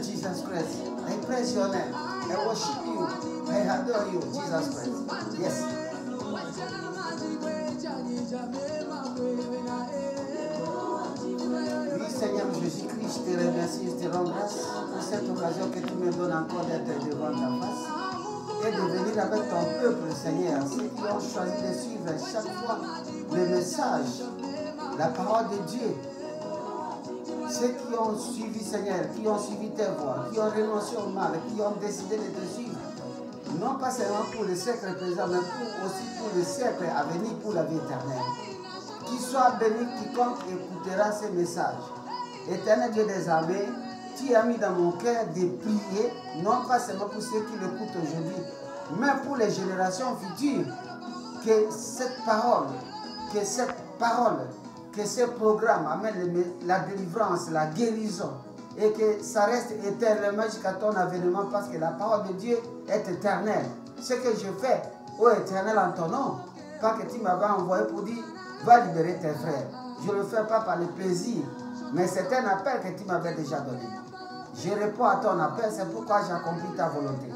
Jesus Christ. I praise your name. I worship you. I adore you, Jesus Christ. Yes. Oui, Seigneur Jésus-Christ, je te remercie, je te rends grâce pour cette occasion que tu me donnes encore d'être devant ta face et de venir avec ton peuple, Seigneur, ceux qui ont choisi de suivre chaque fois le message, la parole de Dieu. Ceux qui ont suivi, Seigneur, qui ont suivi tes voies, qui ont renoncé au mal, qui ont décidé de te suivre, non pas seulement pour le siècle présent, mais aussi pour le siècle à venir, pour la vie éternelle. Qu'il soit béni quiconque écoutera ces messages. Éternel Dieu des armées, tu as mis dans mon cœur de prier, non pas seulement pour ceux qui l'écoutent aujourd'hui, mais pour les générations futures, que cette parole, que ce programme amène la délivrance, la guérison, et que ça reste éternellement jusqu'à ton avènement, parce que la parole de Dieu est éternelle. Ce que je fais, ô Éternel, en ton nom, pas que tu m'avais envoyé pour dire, va libérer tes frères. Je ne le fais pas par le plaisir, mais c'est un appel que tu m'avais déjà donné. Je réponds à ton appel, c'est pourquoi j'accomplis ta volonté.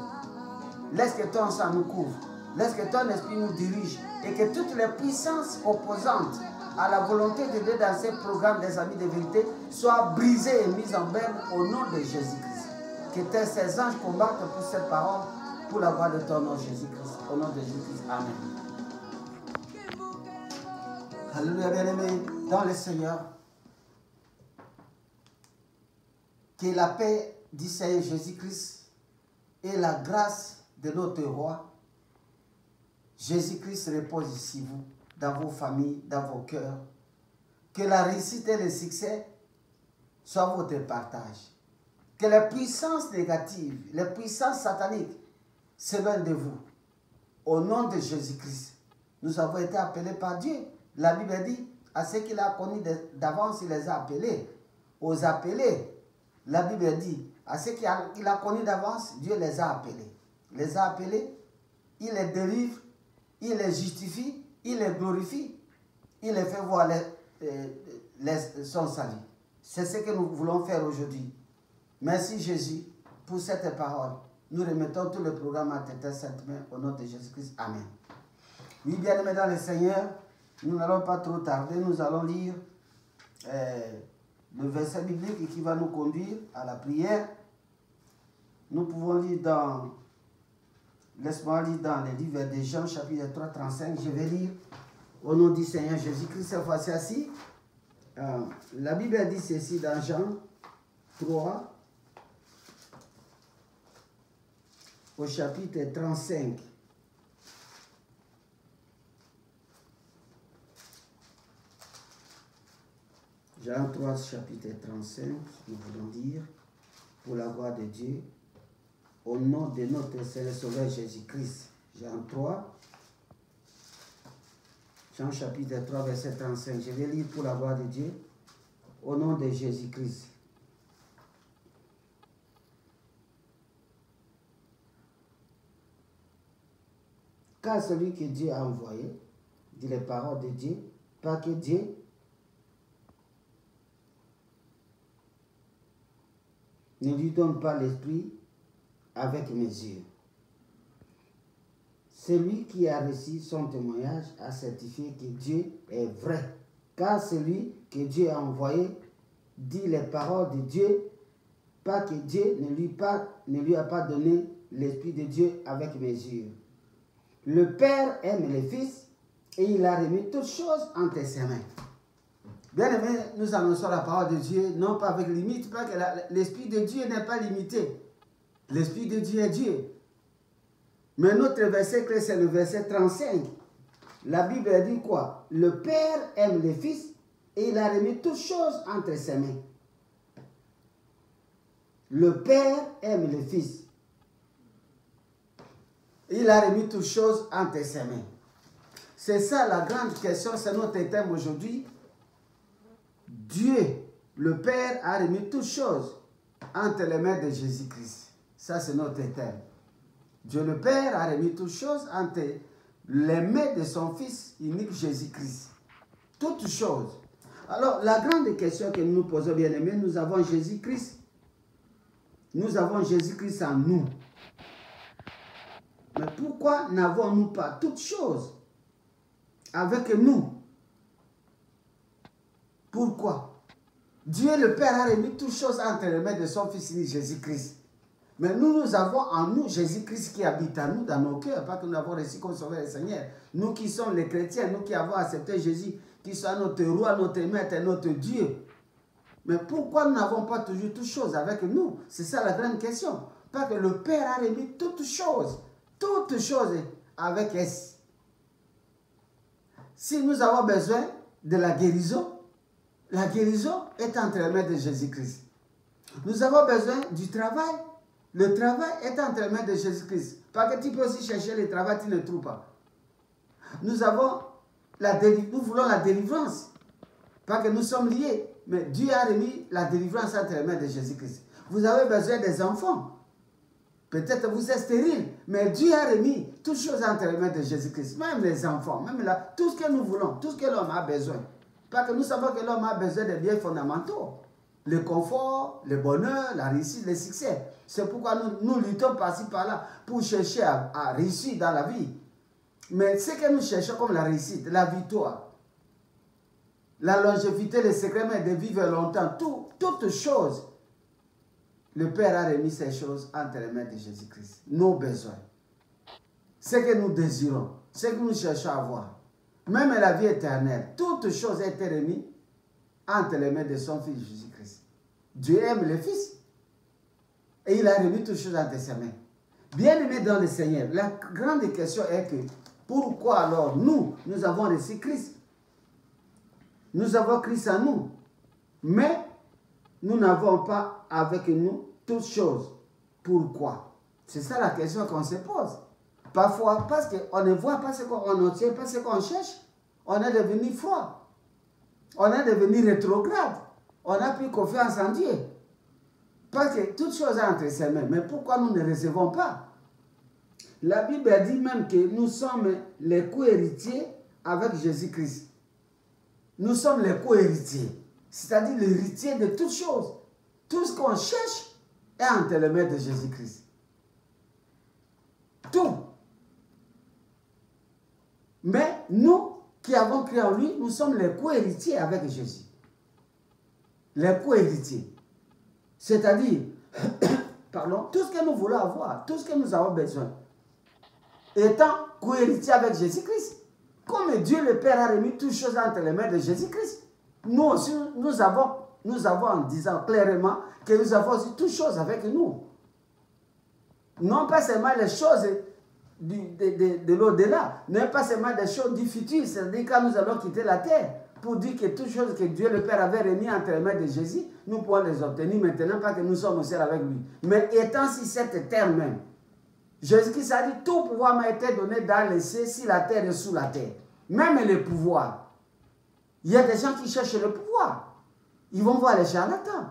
Laisse que ton sang nous couvre, laisse que ton esprit nous dirige, et que toutes les puissances opposantes à la volonté de Dieu dans ces programmes des amis de vérité soient brisées et mises en berne au nom de Jésus-Christ. Que ces anges combattent pour cette parole, pour la gloire de ton nom, Jésus-Christ. Au nom de Jésus-Christ. Amen. Alléluia, bien-aimés, dans le Seigneur, que la paix du Seigneur Jésus-Christ et la grâce de notre roi, Jésus-Christ repose ici, vous, dans vos familles, dans vos cœurs. Que la réussite et le succès soient votre partage. Que les puissances négatives, les puissances sataniques s'éloignent de vous. Au nom de Jésus-Christ, nous avons été appelés par Dieu. La Bible dit, à ceux qu'il a connus d'avance, il les a appelés. Aux appelés, la Bible dit, à ceux qu'il a connus d'avance, Dieu les a appelés. Il les a appelés, il les délivre, il les justifie, il les glorifie, il les fait voir son salut. C'est ce que nous voulons faire aujourd'hui. Merci Jésus pour cette parole. Nous remettons tout le programme à tes saintes mains au nom de Jésus-Christ. Amen. Oui, bien-aimés dans le Seigneur, nous n'allons pas trop tarder, nous allons lire le verset biblique qui va nous conduire à la prière. Nous pouvons lire dans, laisse-moi lire dans les livres de Jean, chapitre 3, 35. Je vais lire au nom du Seigneur Jésus-Christ cette fois-ci. La Bible dit ceci dans Jean 3, au chapitre 35. Jean 3, chapitre 35, nous voulons dire, pour la gloire de Dieu, au nom de notre Seigneur Sauveur Jésus-Christ. Jean 3, Jean chapitre 3, verset 35. Je vais lire pour la gloire de Dieu, au nom de Jésus-Christ. Car celui que Dieu a envoyé, dit les paroles de Dieu, pas que Dieu ne lui donne pas l'esprit avec mesure. Celui qui a reçu son témoignage a certifié que Dieu est vrai, car celui que Dieu a envoyé dit les paroles de Dieu, pas que Dieu ne lui a pas donné l'esprit de Dieu avec mesure. Le Père aime le Fils et il a remis toutes choses entre ses mains. Bien aimé, nous annonçons la parole de Dieu, non pas avec limite, parce que l'Esprit de Dieu n'est pas limité. L'Esprit de Dieu est Dieu. Mais notre verset clé, c'est le verset 35. La Bible dit quoi? Le Père aime le Fils et il a remis toutes choses entre ses mains. Le Père aime le Fils. Il a remis toutes choses entre ses mains. C'est ça la grande question, c'est notre thème aujourd'hui. Dieu, le Père, a remis toutes choses entre les mains de Jésus-Christ. Ça, c'est notre thème. Dieu, le Père, a remis toutes choses entre les mains de son Fils unique Jésus-Christ. Toutes choses. Alors, la grande question que nous nous posons, bien aimés, nous avons Jésus-Christ. Nous avons Jésus-Christ en nous. Mais pourquoi n'avons-nous pas toutes choses avec nous? Pourquoi? Dieu le Père a remis toutes choses entre les mains de son Fils unique Jésus-Christ. Mais nous avons en nous Jésus-Christ qui habite en nous, dans nos cœurs, pas que nous avons reçu comme Sauveur et Seigneur. Nous qui sommes les chrétiens, nous qui avons accepté Jésus, qui soit notre roi, notre maître et notre Dieu. Mais pourquoi nous n'avons pas toujours toutes choses avec nous? C'est ça la grande question. Parce que le Père a remis toutes choses avec S. Si nous avons besoin de la guérison est entre les mains de Jésus-Christ. Nous avons besoin du travail. Le travail est entre les mains de Jésus-Christ. Parce que tu peux aussi chercher le travail, tu ne trouves pas. Nous voulons la délivrance. Parce que nous sommes liés. Mais Dieu a remis la délivrance entre les mains de Jésus-Christ. Vous avez besoin des enfants. Peut-être vous êtes stérile, mais Dieu a remis toutes choses entre les mains de Jésus-Christ. Même les enfants, même là, tout ce que nous voulons, tout ce que l'homme a besoin. Parce que nous savons que l'homme a besoin de biens fondamentaux. Le confort, le bonheur, la réussite, le succès. C'est pourquoi nous luttons par-ci, par-là pour chercher à réussir dans la vie. Mais ce que nous cherchons comme la réussite, la victoire, la longévité, le secret même de vivre longtemps, toutes choses, le Père a remis ces choses entre les mains de Jésus-Christ. Nos besoins. Ce que nous désirons, ce que nous cherchons à avoir. Même la vie éternelle, toutes choses ont été remises entre les mains de son Fils Jésus-Christ. Dieu aime le Fils. Et il a remis toutes choses entre ses mains. Bien-aimés dans le Seigneur, la grande question est que, pourquoi alors nous avons reçu Christ? Nous avons Christ en nous. Mais nous n'avons pas avec nous toutes choses. Pourquoi? C'est ça la question qu'on se pose. Parfois, parce qu'on ne voit pas ce qu'on obtient, pas ce qu'on cherche, on est devenu froid. On est devenu rétrograde. On n'a plus confiance en Dieu. Parce que toutes choses sont entre ses mains. Mais pourquoi nous ne recevons pas? La Bible dit même que nous sommes les co-héritiers avec Jésus-Christ. Nous sommes les co-héritiers. C'est-à-dire l'héritier de toutes choses. Tout ce qu'on cherche est entre les mains de Jésus-Christ. Tout. Mais nous qui avons cru en lui, nous sommes les co-héritiers avec Jésus. Les co-héritiers. C'est-à-dire, pardon, tout ce que nous voulons avoir, tout ce que nous avons besoin, étant co-héritiers avec Jésus-Christ. Comme Dieu le Père a remis toutes choses entre les mains de Jésus-Christ. Nous aussi, nous avons en disant clairement que nous avons aussi toutes choses avec nous. Non pas seulement les choses de l'au-delà, non pas seulement des choses du futur, c'est-à-dire quand nous allons quitter la terre, pour dire que toutes choses que Dieu le Père avait remis entre les mains de Jésus, nous pouvons les obtenir maintenant, parce que nous sommes au ciel avec lui. Mais étant sur cette terre même, Jésus-Christ a dit, tout pouvoir m'a été donné dans les cieux, si la terre est sous la terre. Même les pouvoirs. Il y a des gens qui cherchent le pouvoir. Ils vont voir les charlatans.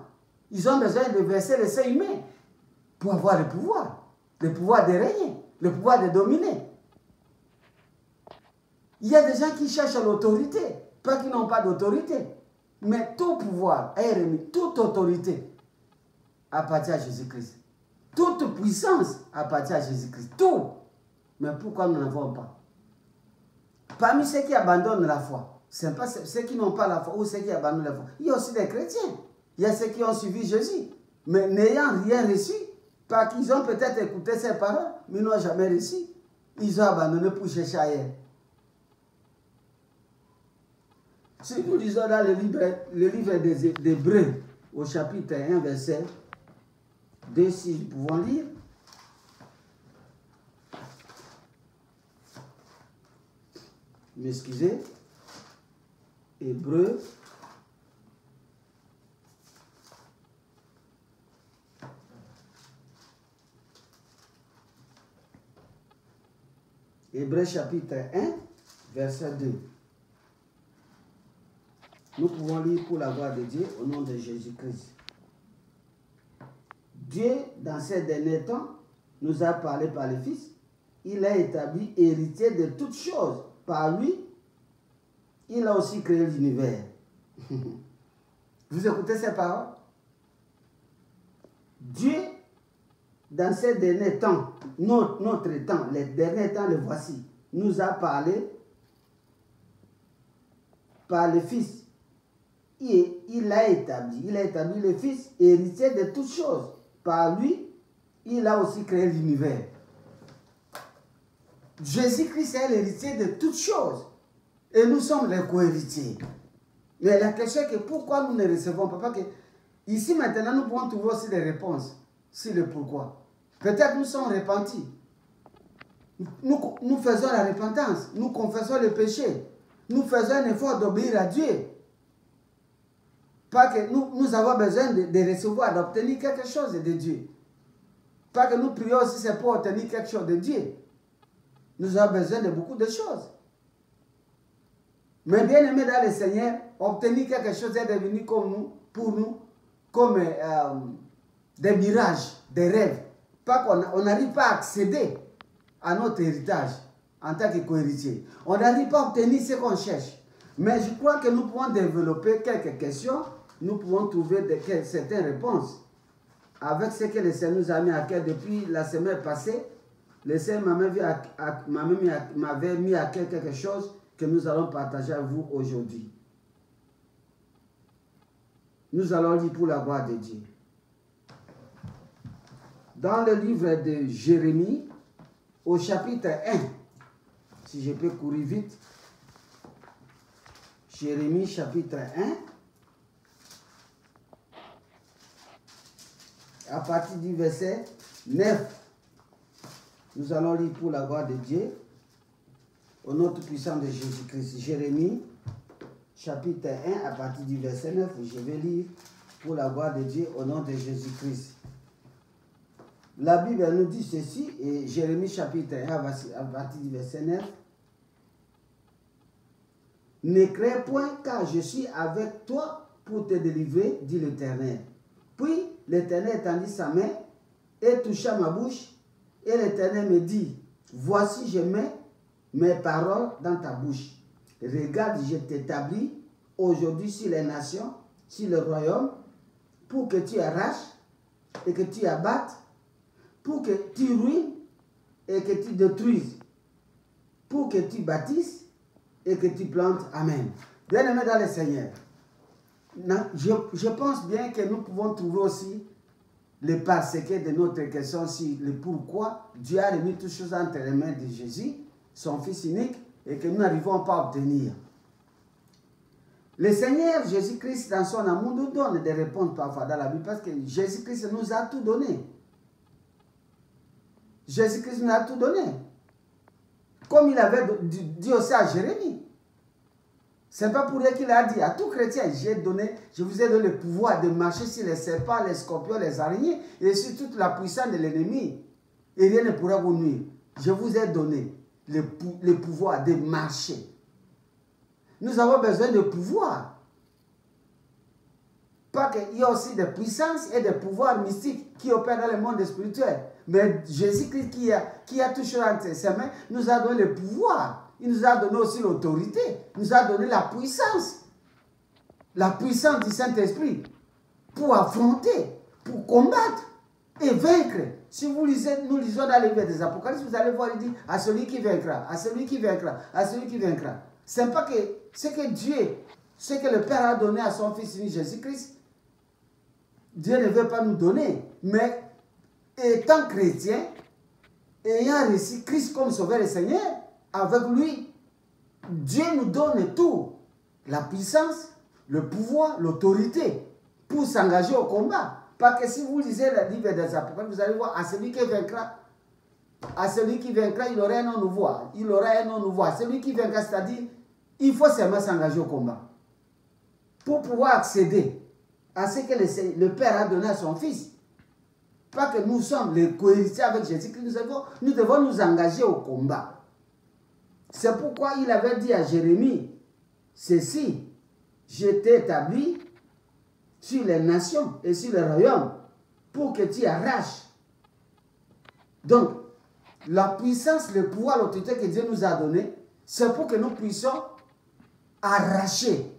Ils ont besoin de verser le sang humain pour avoir le pouvoir de régner, le pouvoir de dominer. Il y a des gens qui cherchent l'autorité, pas qu'ils n'ont pas d'autorité. Mais tout pouvoir est remis, toute autorité appartient à Jésus-Christ. Toute puissance appartient à Jésus-Christ. Tout. Mais pourquoi nous n'avons pas? Parmi ceux qui abandonnent la foi, ce n'est pas ceux qui n'ont pas la foi ou ceux qui abandonnent la foi. Il y a aussi des chrétiens. Il y a ceux qui ont suivi Jésus, mais n'ayant rien reçu, parce qu'ils ont peut-être écouté ses paroles, mais n'ont jamais reçu. Ils ont abandonné pour chercher ailleurs. Si nous lisons dans le livre des Hébreux, au chapitre 1, verset 2, si nous pouvons lire. M'excusez. Hébreux. Hébreux chapitre 1, verset 2. Nous pouvons lire pour la gloire de Dieu au nom de Jésus-Christ. Dieu, dans ces derniers temps, nous a parlé par le Fils. Il a établi héritier de toutes choses. Par lui, il a aussi créé l'univers. Vous écoutez ces paroles? Dieu, dans ces derniers temps, notre temps, les derniers temps, le voici, nous a parlé par le Fils. Il a établi le Fils, héritier de toutes choses. Par lui, il a aussi créé l'univers. Jésus-Christ est l'héritier de toutes choses. Et nous sommes les co-héritiers. Mais la question est que pourquoi nous ne recevons pas? Parce que ici maintenant, nous pouvons trouver aussi des réponses sur le pourquoi. Peut-être nous sommes repentis. Nous faisons la repentance. Nous confessons le péché. Nous faisons un effort d'obéir à Dieu. Pas que nous avons besoin de recevoir, d'obtenir quelque chose de Dieu. Pas que nous prions aussi, c'est pour obtenir quelque chose de Dieu. Nous avons besoin de beaucoup de choses. Mais bien aimé dans le Seigneur, obtenir quelque chose est devenu comme nous, pour nous, comme des mirages, des rêves. Pas qu'on n'arrive pas à accéder à notre héritage en tant que co-héritier. On n'arrive pas à obtenir ce qu'on cherche. Mais je crois que nous pouvons développer quelques questions. Nous pouvons trouver certaines réponses avec ce que le Seigneur nous a mis à cœur depuis la semaine passée. Le Seigneur m'avait mis à cœur quelque chose que nous allons partager avec vous aujourd'hui. Nous allons lire pour la gloire de Dieu. Dans le livre de Jérémie, au chapitre 1, si je peux courir vite, Jérémie chapitre 1, à partir du verset 9, nous allons lire pour la gloire de Dieu, au nom tout puissant de Jésus-Christ. Jérémie chapitre 1, à partir du verset 9, je vais lire pour la gloire de Dieu, au nom de Jésus-Christ. La Bible nous dit ceci, et Jérémie chapitre 1, à partir du verset 9. Ne crains point, car je suis avec toi pour te délivrer, dit l'Éternel. Puis l'Éternel tendit sa main et toucha ma bouche, et l'Éternel me dit, voici je mets mes paroles dans ta bouche. Regarde, je t'établis aujourd'hui sur les nations, sur le royaume, pour que tu arraches et que tu abattes, pour que tu ruines et que tu détruises, pour que tu bâtisses et que tu plantes. Amen. Bien-aimés dans le Seigneur, je pense bien que nous pouvons trouver aussi le parce que de notre question sur le pourquoi Dieu a remis toutes choses entre les mains de Jésus, son Fils unique, et que nous n'arrivons pas à obtenir. Le Seigneur Jésus-Christ, dans son amour, nous donne des réponses parfois dans la Bible, parce que Jésus-Christ nous a tout donné. Jésus-Christ nous a tout donné. Comme il avait dit aussi à Jérémie. Ce n'est pas pour rien qu'il a dit à tout chrétien, je vous ai donné le pouvoir de marcher sur les serpents, les scorpions, les araignées et sur toute la puissance de l'ennemi. Et rien ne pourra vous nuire. Je vous ai donné le pouvoir de marcher Nous avons besoin de pouvoir. Pas qu'il y a aussi des puissances et des pouvoirs mystiques qui opèrent dans le monde spirituel. Mais Jésus-Christ qui a toujours entre ses mains, nous a donné le pouvoir. Il nous a donné aussi l'autorité. Il nous a donné la puissance. La puissance du Saint-Esprit pour affronter, pour combattre et vaincre. Si vous lisez, nous lisons dans les livres des Apocalypses, vous allez voir, il dit à celui qui vaincra, à celui qui vaincra, à celui qui vaincra. Ce n'est pas que ce que Dieu, ce que le Père a donné à son Fils unique Jésus-Christ, Dieu ne veut pas nous donner. Mais étant chrétien, ayant reçu Christ comme Sauveur et Seigneur, avec lui, Dieu nous donne tout. La puissance, le pouvoir, l'autorité pour s'engager au combat. Parce que si vous lisez le livre des Apocalypses, vous allez voir, à celui qui vaincra, il aura un nom nouveau. Il aura un nom nouveau. À celui qui vaincra, c'est-à-dire, il faut seulement s'engager au combat. Pour pouvoir accéder à ce que le Père a donné à son Fils. Pas que nous sommes les cohéritiers avec Jésus-Christ, nous devons nous engager au combat. C'est pourquoi il avait dit à Jérémie, ceci, je t'ai établi sur les nations et sur les royaumes pour que tu arraches. Donc, la puissance, le pouvoir, l'autorité que Dieu nous a donné, c'est pour que nous puissions arracher.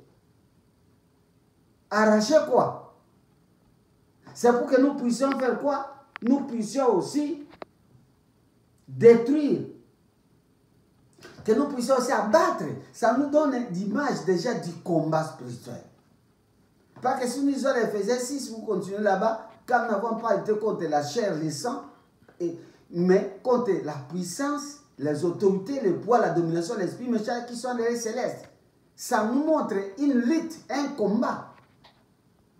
Arracher quoi? C'est pour que nous puissions faire quoi? Nous puissions aussi détruire. Que nous puissions aussi abattre. Ça nous donne l'image déjà du combat spirituel. Parce que si nous lisons Éphésiens 6, vous continuez là-bas, quand nous n'avons pas été contre la chair, le sang, mais contre la puissance, les autorités, le poids, la domination, l'esprit méchant qui sont les célestes. Ça nous montre une lutte, un combat.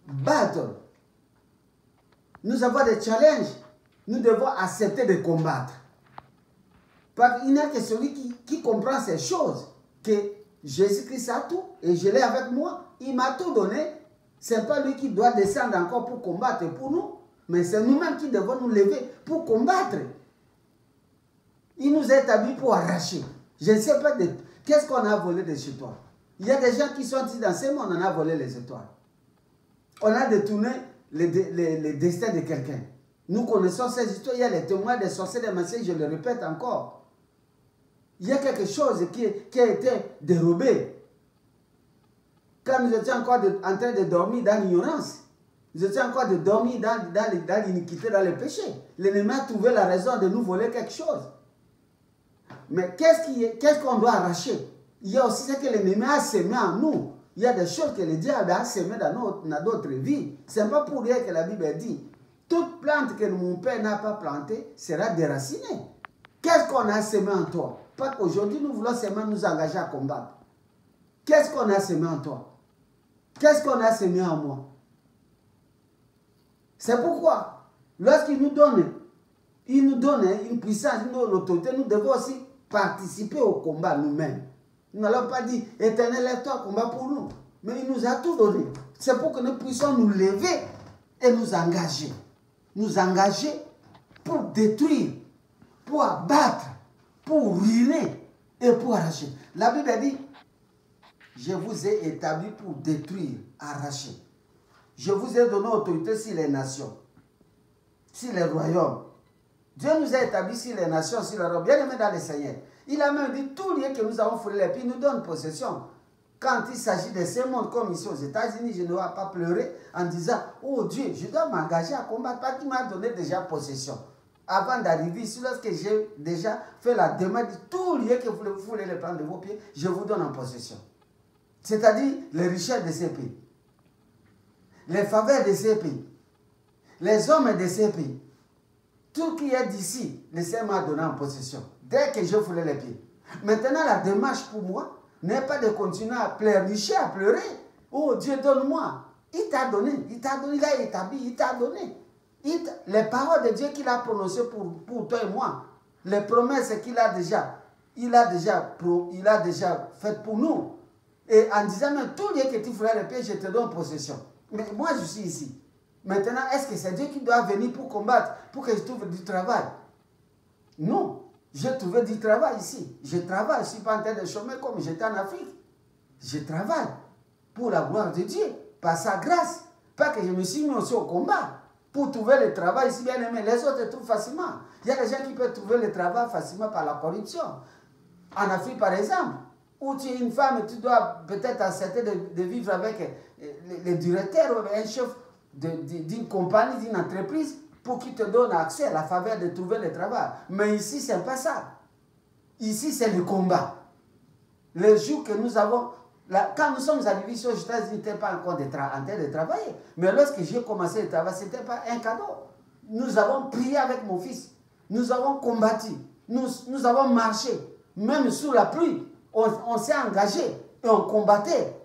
Battle. Nous avons des challenges. Nous devons accepter de combattre. Parce qu'il n'y a que celui qui comprend ces choses. Que Jésus-Christ a tout et je l'ai avec moi. Il m'a tout donné. Ce n'est pas lui qui doit descendre encore pour combattre pour nous. Mais c'est nous-mêmes qui devons nous lever pour combattre. Il nous a établis pour arracher. Je ne sais pas qu'est-ce qu'on a volé de chez toi. Il y a des gens qui sont ici dans ce monde, on a volé les étoiles. On a détourné les destins de quelqu'un. Nous connaissons ces histoires. Il y a les témoins des sorciers, des magiciens, je le répète encore. Il y a quelque chose qui a été dérobé. Quand nous étions encore en train de dormir dans l'ignorance, nous étions encore de dormir dans l'iniquité, dans le péché. L'ennemi a trouvé la raison de nous voler quelque chose. Mais qu'est-ce qu'on doit arracher? Il y a aussi ce que l'ennemi a semé en nous. Il y a des choses que le diable a semées dans notre vie. Ce n'est pas pour rien que la Bible dit, toute plante que mon Père n'a pas plantée sera déracinée. Qu'est-ce qu'on a semé en toi? Parce qu'aujourd'hui, nous voulons seulement nous engager à combattre. Qu'est-ce qu'on a semé en toi? Qu'est-ce qu'on a semé en moi? C'est pourquoi, lorsqu'il nous donne une puissance, une autorité, nous devons aussi participer au combat nous-mêmes. Nous n'allons pas dire, Éternel, lève-toi, combat pour nous. Mais il nous a tout donné. C'est pour que nous puissions nous lever et nous engager. Nous engager pour détruire, pour abattre, pour ruiner et pour arracher. La Bible dit, je vous ai établi pour détruire, arracher. Je vous ai donné autorité sur les nations, sur les royaumes. Dieu nous a établis sur les nations, sur les royaumes. Bien aimé dans le Seigneur. Il a même dit, tout lieu que nous avons foulé les pieds, il nous donne possession. Quand il s'agit de ce monde comme ici aux États-Unis, je ne vais pas pleurer en disant, oh Dieu, je dois m'engager à combattre parce qu'il m'a donné déjà possession. Avant d'arriver ici, lorsque j'ai déjà fait la demande, tout lieu que vous voulez le prendre de vos pieds, je vous donne en possession. C'est-à-dire les richesses de ces pays, les faveurs de ces pays, les hommes de ces pays. Tout qui est d'ici, le Seigneur m'a donné en possession. Dès que je foulais les pieds. Maintenant, la démarche pour moi n'est pas de continuer à pleurnicher, à pleurer. Oh Dieu, donne-moi. Il t'a donné, il a établi, il t'a donné. Les paroles de Dieu qu'il a prononcées pour toi et moi, les promesses qu'il a déjà, il a déjà faites pour nous. Et en disant, mais tout lieu que tu feras les pieds, je te donne possession. Mais moi, je suis ici. Maintenant, est-ce que c'est Dieu qui doit venir pour combattre, pour que je trouve du travail? Non. J'ai trouvé du travail ici. Je travaille, je ne suis pas en train de chômer comme j'étais en Afrique. je travaille pour la gloire de Dieu, par sa grâce. Pas que je me suis mis aussi au combat pour trouver le travail si bien aimé. Les autres trouvent facilement. Il y a des gens qui peuvent trouver le travail facilement par la corruption. En Afrique, par exemple, où tu es une femme et tu dois peut-être accepter de vivre avec le directeur ou un chef d'une compagnie, d'une entreprise, pour qu'il te donne accès à la faveur de trouver le travail. Mais ici, ce n'est pas ça. Ici, c'est le combat. Le jour que nous avons... quand nous sommes arrivés ici aux États-Unis, n'était pas encore en train de travailler. Mais lorsque j'ai commencé le travail, ce n'était pas un cadeau. Nous avons prié avec mon fils. Nous avons combattu. Nous avons marché. Même sous la pluie, on s'est engagé et on combattait.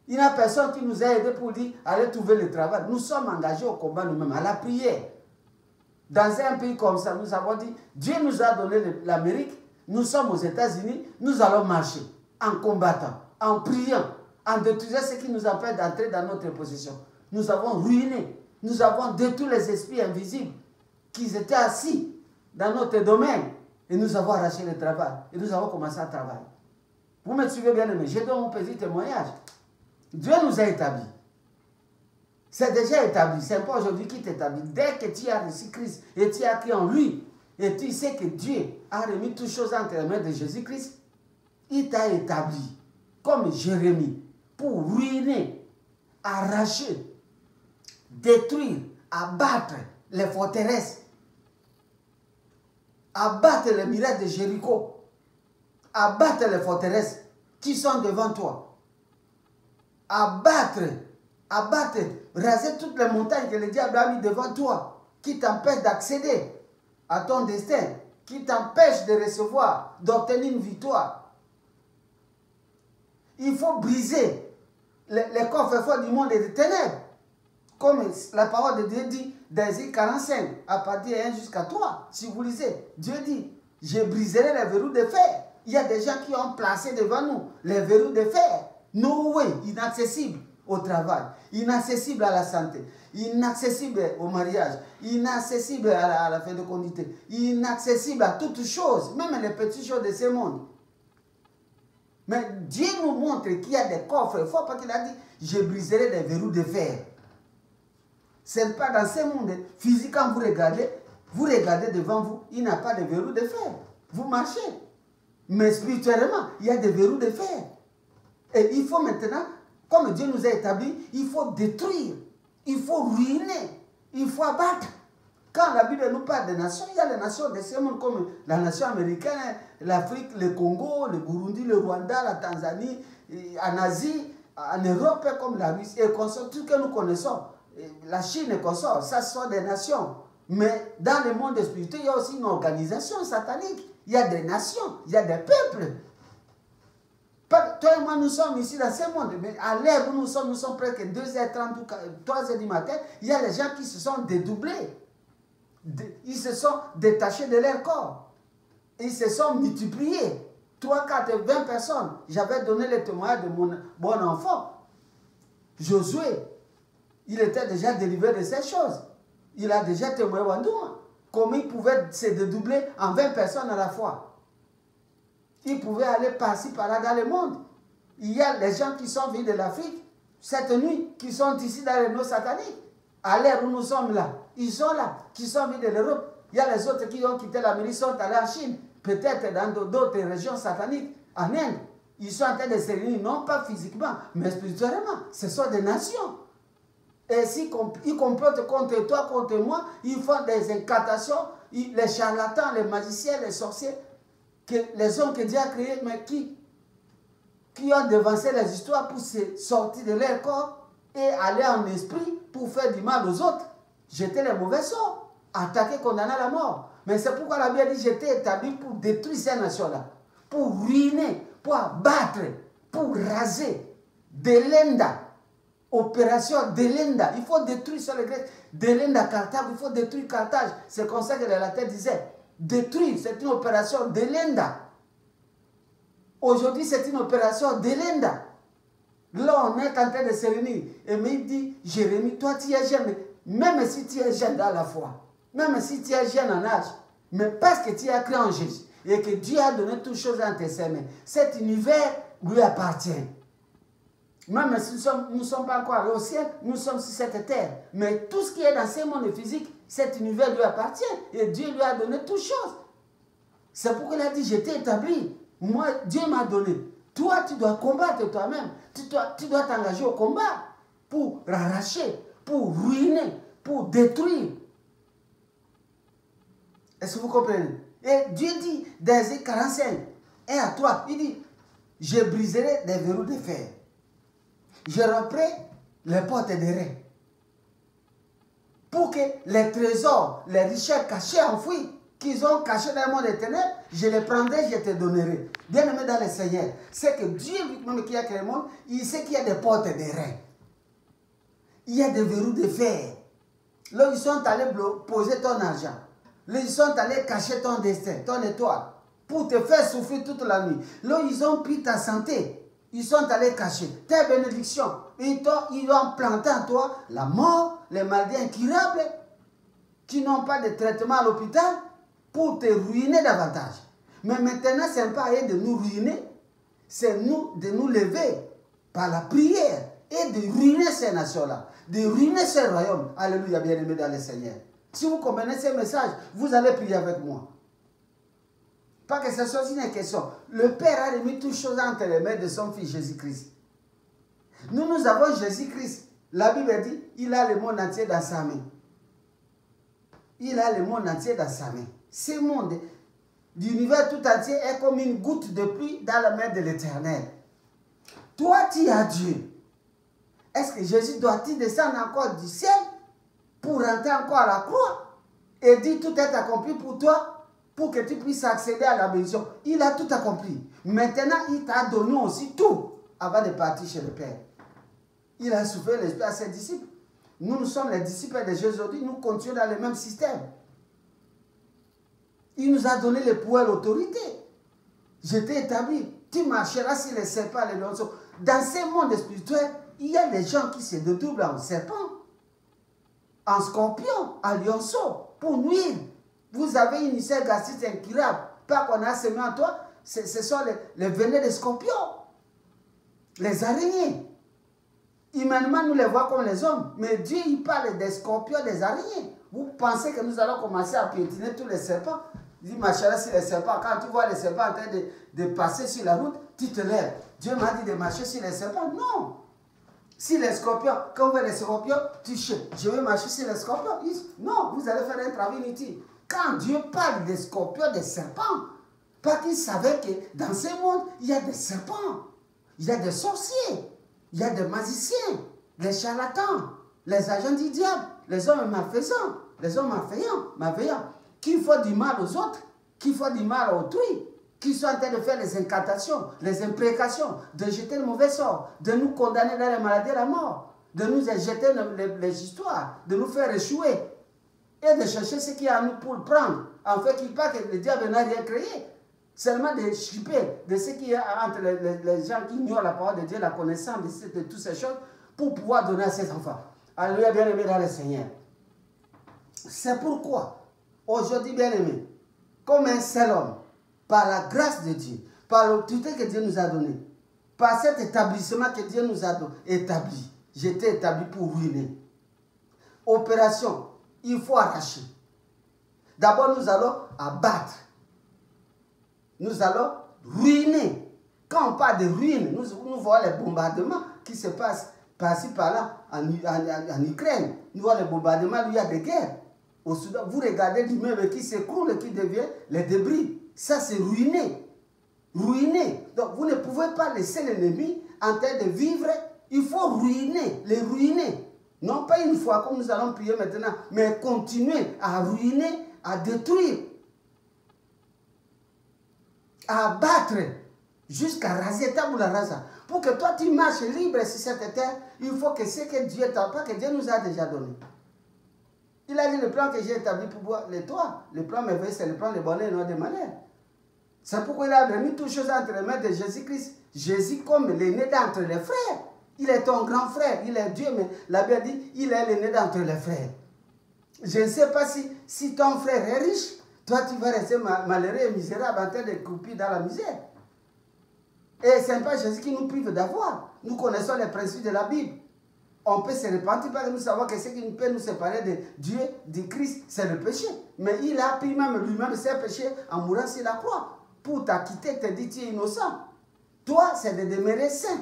Il n'y a personne qui nous a aidés pour dire allez trouver le travail. Nous sommes engagés au combat nous-mêmes, à la prière. Dans un pays comme ça, nous avons dit Dieu nous a donné l'Amérique, nous sommes aux États-Unis, nous allons marcher en combattant, en priant, en détruisant ce qui nous empêche d'entrer dans notre position. Nous avons ruiné, nous avons détruit les esprits invisibles qui étaient assis dans notre domaine et nous avons arraché le travail et nous avons commencé à travailler. Vous me suivez bien aimé, je donne mon petit témoignage. Dieu nous a établis. C'est déjà établi. Ce n'est pas aujourd'hui qu'il t'établit. Dès que tu as reçu Christ et tu as cru en lui, et tu sais que Dieu a remis toutes choses entre les mains de Jésus-Christ, il t'a établi comme Jérémie pour ruiner, arracher, détruire, abattre les forteresses, abattre les murailles de Jéricho, abattre les forteresses qui sont devant toi. Abattre, raser toutes les montagnes que le diable a mis devant toi, qui t'empêchent d'accéder à ton destin, qui t'empêchent de recevoir, d'obtenir une victoire. Il faut briser les coffres forts du monde et des ténèbres. Comme la parole de Dieu dit dans Ésaïe 45, à partir de 1 jusqu'à 3, si vous lisez, Dieu dit, je briserai les verrous de fer. Il y a des gens qui ont placé devant nous les verrous de fer. No way, inaccessible au travail, inaccessible à la santé, inaccessible au mariage, inaccessible à la fécondité, inaccessible à toutes choses, même les petites choses de ce monde. Mais Dieu nous montre qu'il y a des coffres forts parce qu'il a dit, je briserai des verrous de fer. Ce n'est pas dans ce monde physique, quand vous regardez devant vous, il n'y a pas de verrous de fer. Vous marchez. Mais spirituellement, il y a des verrous de fer. Et il faut maintenant, comme Dieu nous a établis, il faut détruire, il faut ruiner, il faut abattre. Quand la Bible nous parle des nations, il y a les nations de ce monde comme la nation américaine, l'Afrique, le Congo, le Burundi, le Rwanda, la Tanzanie, en Asie, en Europe comme la Russie, et tout ce que nous connaissons, la Chine et consorts, ça ce sont des nations. Mais dans le monde spirituel, il y a aussi une organisation satanique. Il y a des nations, il y a des peuples. Toi et moi, nous sommes ici dans ce monde, mais à l'heure où nous sommes presque 2h30 ou 3h du matin, il y a les gens qui se sont dédoublés. Ils se sont détachés de leur corps. Ils se sont multipliés. 3, 4, 20 personnes. J'avais donné le témoignage de mon bon enfant, Josué. Il était déjà délivré de ces choses. Il a déjà témoigné comment il pouvait se dédoubler en 20 personnes à la fois. Ils pouvaient aller par-ci, par-là dans le monde. Il y a les gens qui sont venus de l'Afrique cette nuit, qui sont ici dans les nœuds sataniques. À l'heure où nous sommes là, ils sont là, qui sont venus de l'Europe. Il y a les autres qui ont quitté l'Amérique, sont allés en Chine, peut-être dans d'autres régions sataniques, en Inde. Ils sont en train de se réunir, non pas physiquement, mais spirituellement. Ce sont des nations. Et s'ils complotent contre toi, contre moi, ils font des incantations, les charlatans, les magiciens, les sorciers, les hommes que Dieu a créés, mais qui ont devancé les histoires pour se sortir de leur corps et aller en esprit pour faire du mal aux autres, jeter les mauvais sorts, attaquer, condamner à la mort. Mais c'est pourquoi la Bible dit j'étais établi pour détruire ces nations-là, pour ruiner, pour abattre, pour raser. Delenda, opération Delenda, il faut détruire sur les Grecs. Delenda, Carthage, il faut détruire Carthage. C'est comme ça que la tête disait. Détruire, c'est une opération Delenda. Aujourd'hui, c'est une opération Delenda. Là, on est en train de se réunir. Et il dit, Jérémie, toi, tu es jeune. Même si tu es jeune dans la foi, même si tu es jeune en âge, mais parce que tu as cru en Jésus, et que Dieu a donné toutes choses entre ses mains, cet univers lui appartient. Même si nous ne sommes pas encore au ciel, nous sommes sur cette terre. Mais tout ce qui est dans ce monde physique, cet univers lui appartient. Et Dieu lui a donné toutes choses. C'est pourquoi il a dit, je t'ai établi. Moi, Dieu m'a donné. Toi, tu dois combattre toi-même. Tu dois t'engager au combat pour arracher, pour ruiner, pour détruire. Est-ce que vous comprenez? Et Dieu dit, dans Ésaïe 45, 1 à 3, il dit, je briserai des verrous de fer. Je reprends les portes des reins. Pour que les trésors, les richesses cachées, enfouies, qu'ils ont cachées dans le monde des ténèbres, je les prendrai, je te donnerai. Bien aimé dans le Seigneur, c'est que Dieu, lui-même qui a créé le monde, il sait qu'il y a des portes des reins. Il y a des verrous de fer. Là, ils sont allés poser ton argent. Là, ils sont allés cacher ton destin, ton étoile, pour te faire souffrir toute la nuit. Là, ils ont pris ta santé. Ils sont allés cacher tes bénédictions. Ils ont planté en toi la mort, les maladies incurables, qui n'ont pas de traitement à l'hôpital, pour te ruiner davantage. Mais maintenant, ce n'est pas à eux de nous ruiner, c'est nous de nous lever par la prière et de ruiner ces nations-là, de ruiner ces royaumes. Alléluia, bien-aimés dans le Seigneur. Si vous comprenez ces messages, vous allez prier avec moi. Pas que ce soit une question. Le Père a remis toutes choses entre les mains de son Fils Jésus-Christ. Nous avons Jésus-Christ. La Bible dit, il a le monde entier dans sa main. Il a le monde entier dans sa main. Ce monde, l'univers tout entier est comme une goutte de pluie dans la main de l'Éternel. Toi, tu as Dieu. Est-ce que Jésus doit-il descendre encore du ciel pour rentrer encore à la croix et dire tout est accompli pour toi? Pour que tu puisses accéder à la bénédiction. Il a tout accompli. Maintenant, il t'a donné aussi tout avant de partir chez le Père. Il a souffert l'esprit à ses disciples. Nous sommes les disciples de Jésus aujourd'hui. Nous continuons dans le même système. Il nous a donné le pouvoir et l'autorité. Je t'ai établi. Tu marcheras sur les serpents et les lions. Dans ce monde spirituel, il y a des gens qui se dédoublent en serpent, en scorpion, en lionceau, pour nuire. Vous avez une ulcère gastrique incurable, pas qu'on a semé en toi, ce sont les venins des scorpions, les araignées. Humainement, nous les voyons comme les hommes, mais Dieu, il parle des scorpions, des araignées. Vous pensez que nous allons commencer à piétiner tous les serpents? Il dit, ma chérie, sur les serpents, quand tu vois les serpents en train de passer sur la route, tu te lèves. Dieu m'a dit de marcher sur les serpents. Non. Si les scorpions, quand vous voyez les scorpions, tu sais, je vais marcher sur les scorpions. Non, vous allez faire un travail inutile. Quand Dieu parle des scorpions, des serpents, parce qu'il savait que dans ce monde, il y a des serpents, il y a des sorciers, il y a des magiciens, les charlatans, les agents du diable, les hommes malfaisants, les hommes malveillants, qui font du mal aux autres, qui font du mal à autrui, qui sont en train de faire les incantations, les imprécations, de jeter le mauvais sort, de nous condamner dans la maladie et la mort, de nous jeter les histoires, de nous faire échouer, et de chercher ce qu'il y a à nous pour le prendre. En fait, il parle que le diable n'a rien créé. Seulement de chipper de ce qu'il y a entre les gens qui ignorent la parole de Dieu, la connaissance de toutes ces choses, pour pouvoir donner à ses enfants. Alléluia, bien-aimé dans le Seigneur. C'est pourquoi, aujourd'hui, bien-aimé, comme un seul homme, par la grâce de Dieu, par l'autorité que Dieu nous a donnée, par cet établissement que Dieu nous a établi, j'étais établi pour ruiner. Opération. Il faut arracher. D'abord, nous allons abattre. Nous allons ruiner. Quand on parle de ruine, nous voyons les bombardements qui se passent par-ci, par-là, en Ukraine. Nous voyons les bombardements où il y a des guerres. Au Soudan, vous regardez l'immeuble qui s'écroule et qui devient les débris. Ça, c'est ruiné. Ruiné. Donc, vous ne pouvez pas laisser l'ennemi en train de vivre. Il faut ruiner, les ruiner. Non pas une fois comme nous allons prier maintenant, mais continuer à ruiner, à détruire, à abattre, jusqu'à raser tabula rasa. Pour que toi tu marches libre sur cette terre, il faut que ce que Dieu t'a pas, que Dieu nous a déjà donné. Il a dit le plan que j'ai établi pour les toi. Le plan merveilleux, c'est le plan de bonheur et non de malheur. C'est pourquoi il a remis toutes choses entre les mains de Jésus-Christ. Jésus comme l'aîné d'entre les frères. Il est ton grand frère, il est Dieu, mais la Bible dit, il est l'aîné d'entre les frères. Je ne sais pas si ton frère est riche, Toi, tu vas rester malheureux et misérable en train de croupir dans la misère. Et ce n'est pas Jésus qui nous prive d'avoir. Nous connaissons les principes de la Bible. On peut se repentir parce que nous savons que ce qui peut nous séparer de Dieu, de Christ, c'est le péché. Mais il a pris même lui-même ses péchés en mourant sur la croix. Pour t'acquitter, te dire tu es innocent. Toi, c'est de demeurer saint.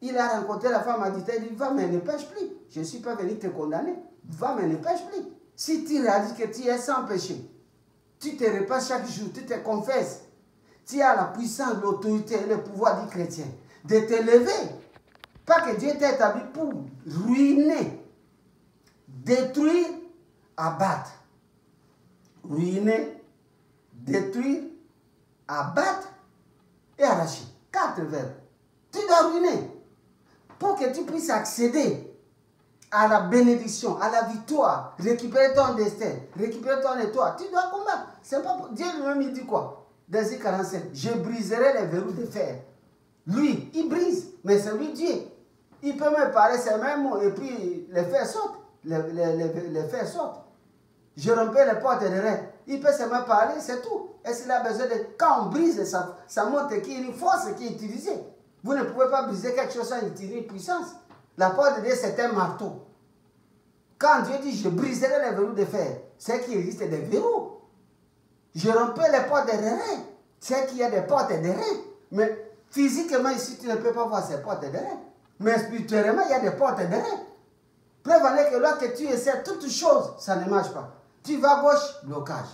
Il a rencontré la femme, a dit, va mais ne pêche plus. Je ne suis pas venu te condamner. Va mais ne pêche plus. Si tu réalises que tu es sans péché, tu te repasses chaque jour, tu te confesses. Tu as la puissance, l'autorité et le pouvoir du chrétien de te lever. Pas que Dieu t'ait établi pour ruiner, détruire, abattre. Ruiner, détruire, abattre et arracher. 4 verbes. Tu dois ruiner pour que tu puisses accéder à la bénédiction, à la victoire, récupérer ton destin, récupérer ton étoile. Tu dois combattre. C'est pas pour... Dieu lui-même, il dit quoi? Verset 47. Je briserai les verrous de fer. Lui, il brise, mais c'est lui Dieu. Il peut me parler ces mêmes mots et puis les fers sortent. Les fers sortent. Je rompais les portes de reins. Il peut seulement parler, c'est tout. Est-ce qu'il a besoin de... Quand on brise, ça montre qu'il y a une force qui est utilisée. Vous ne pouvez pas briser quelque chose sans utiliser une puissance. La porte de Dieu, c'est un marteau. Quand Dieu dit, je briserai les verrous de fer, c'est qu'il existe des verrous. Je rompais les portes de reins, c'est qu'il y a des portes de reins. Mais physiquement, ici, tu ne peux pas voir ces portes de reins. Mais spirituellement, il y a des portes de reins. Preuve en est que lorsque tu essaies toutes choses, ça ne marche pas. Tu vas à gauche, blocage.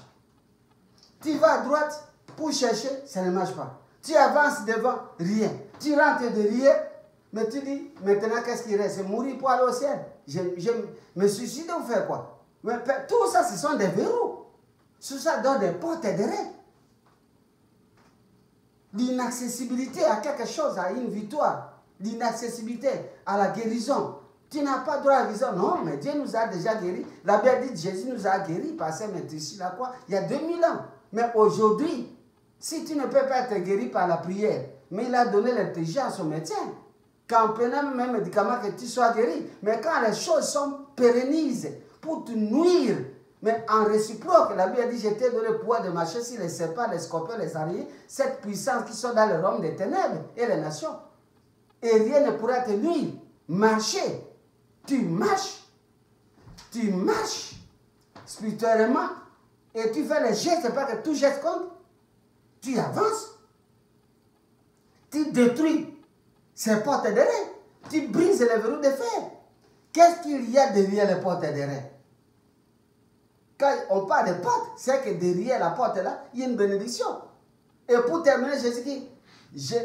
Tu vas à droite pour chercher, ça ne marche pas. Tu avances devant, rien. Tu rentres derrière, mais tu dis, maintenant qu'est-ce qui reste? C'est mourir pour aller au ciel. Je me suicide ou faire quoi? Mais tout ça, ce sont des verrous. Tout ça donne des portes de reins. L'inaccessibilité à quelque chose, à une victoire. L'inaccessibilité à la guérison. Tu n'as pas droit à la guérison. Non, mais Dieu nous a déjà guéris. La Bible dit Jésus nous a guéris par ses maîtrises la croix il y a 2000 ans. Mais aujourd'hui, si tu ne peux pas être guéri par la prière, mais il a donné l'intelligence au médecin, qu'en prenant même un médicament que tu sois guéri, mais quand les choses sont pérennisées pour te nuire, mais en réciproque, la Bible dit, je t'ai donné le pouvoir de marcher sur les serpents, les scorpions, les araignées, cette puissance qui sont dans le royaume des ténèbres et les nations. Et rien ne pourra te nuire. Marcher. Tu marches spirituellement, et tu fais les gestes, c'est pas que tout geste compte. Tu avances. Tu détruis ces portes de reins. Tu brises les verrous de fer. Qu'est-ce qu'il y a derrière les portes de reins? Quand on parle de porte, c'est que derrière la porte là, il y a une bénédiction. Et pour terminer, Jésus dit,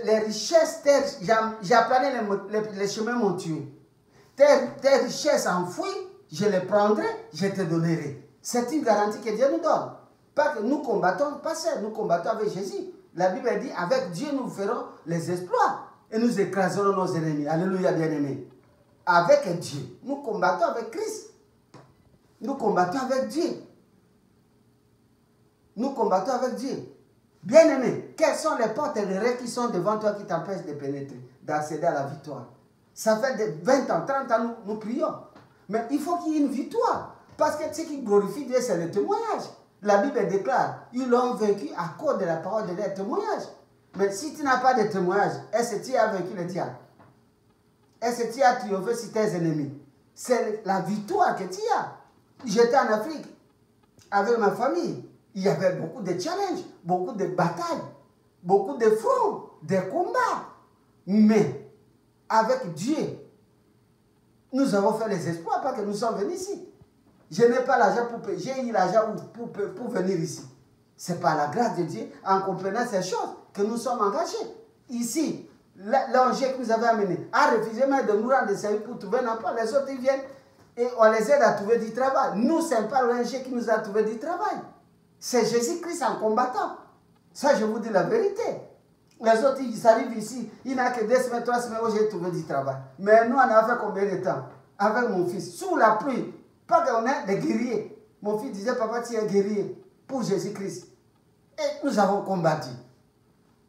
les richesses, j'apprendrai les chemins m'ont tué. Tes richesses enfouies, je les prendrai, je te donnerai. C'est une garantie que Dieu nous donne. Pas que nous combattons, pas ça, nous combattons avec Jésus. La Bible dit, avec Dieu nous ferons les exploits et nous écraserons nos ennemis. Alléluia, bien-aimés. Avec Dieu, nous combattons avec Christ. Nous combattons avec Dieu. Nous combattons avec Dieu. Bien-aimés, quelles sont les portes et les règles qui sont devant toi qui t'empêchent de pénétrer, d'accéder à la victoire? Ça fait 20 ans, 30 ans, nous prions. Mais il faut qu'il y ait une victoire. Parce que ce qui glorifie Dieu, c'est le témoignage. La Bible déclare, ils l'ont vaincu à cause de la parole de leur témoignage. Mais si tu n'as pas de témoignage, est-ce que tu as vaincu le diable? Est-ce que tu as triomphé sur tes ennemis? C'est la victoire que tu as. J'étais en Afrique avec ma famille. Il y avait beaucoup de challenges, beaucoup de batailles, beaucoup de fronts, de combats. Mais avec Dieu, nous avons fait les exploits parce que nous sommes venus ici. Je n'ai pas l'argent pour payer, j'ai eu l'argent pour venir ici. C'est par la grâce de Dieu, en comprenant ces choses, que nous sommes engagés. Ici, l'enjeu que nous avons amené a refusé même de nous rendre des services pour trouver un emploi. Les autres, ils viennent et on les aide à trouver du travail. Nous, ce n'est pas l'enjeu qui nous a trouvé du travail. C'est Jésus-Christ en combattant. Ça, je vous dis la vérité. Les autres, ils arrivent ici, il n'y a que 2 semaines, 3 semaines où j'ai trouvé du travail. Mais nous, on a fait combien de temps? Avec mon fils, sous la pluie. Pas qu'on est des guerriers. Mon fils disait, papa, tu es guerrier pour Jésus-Christ. Et nous avons combattu.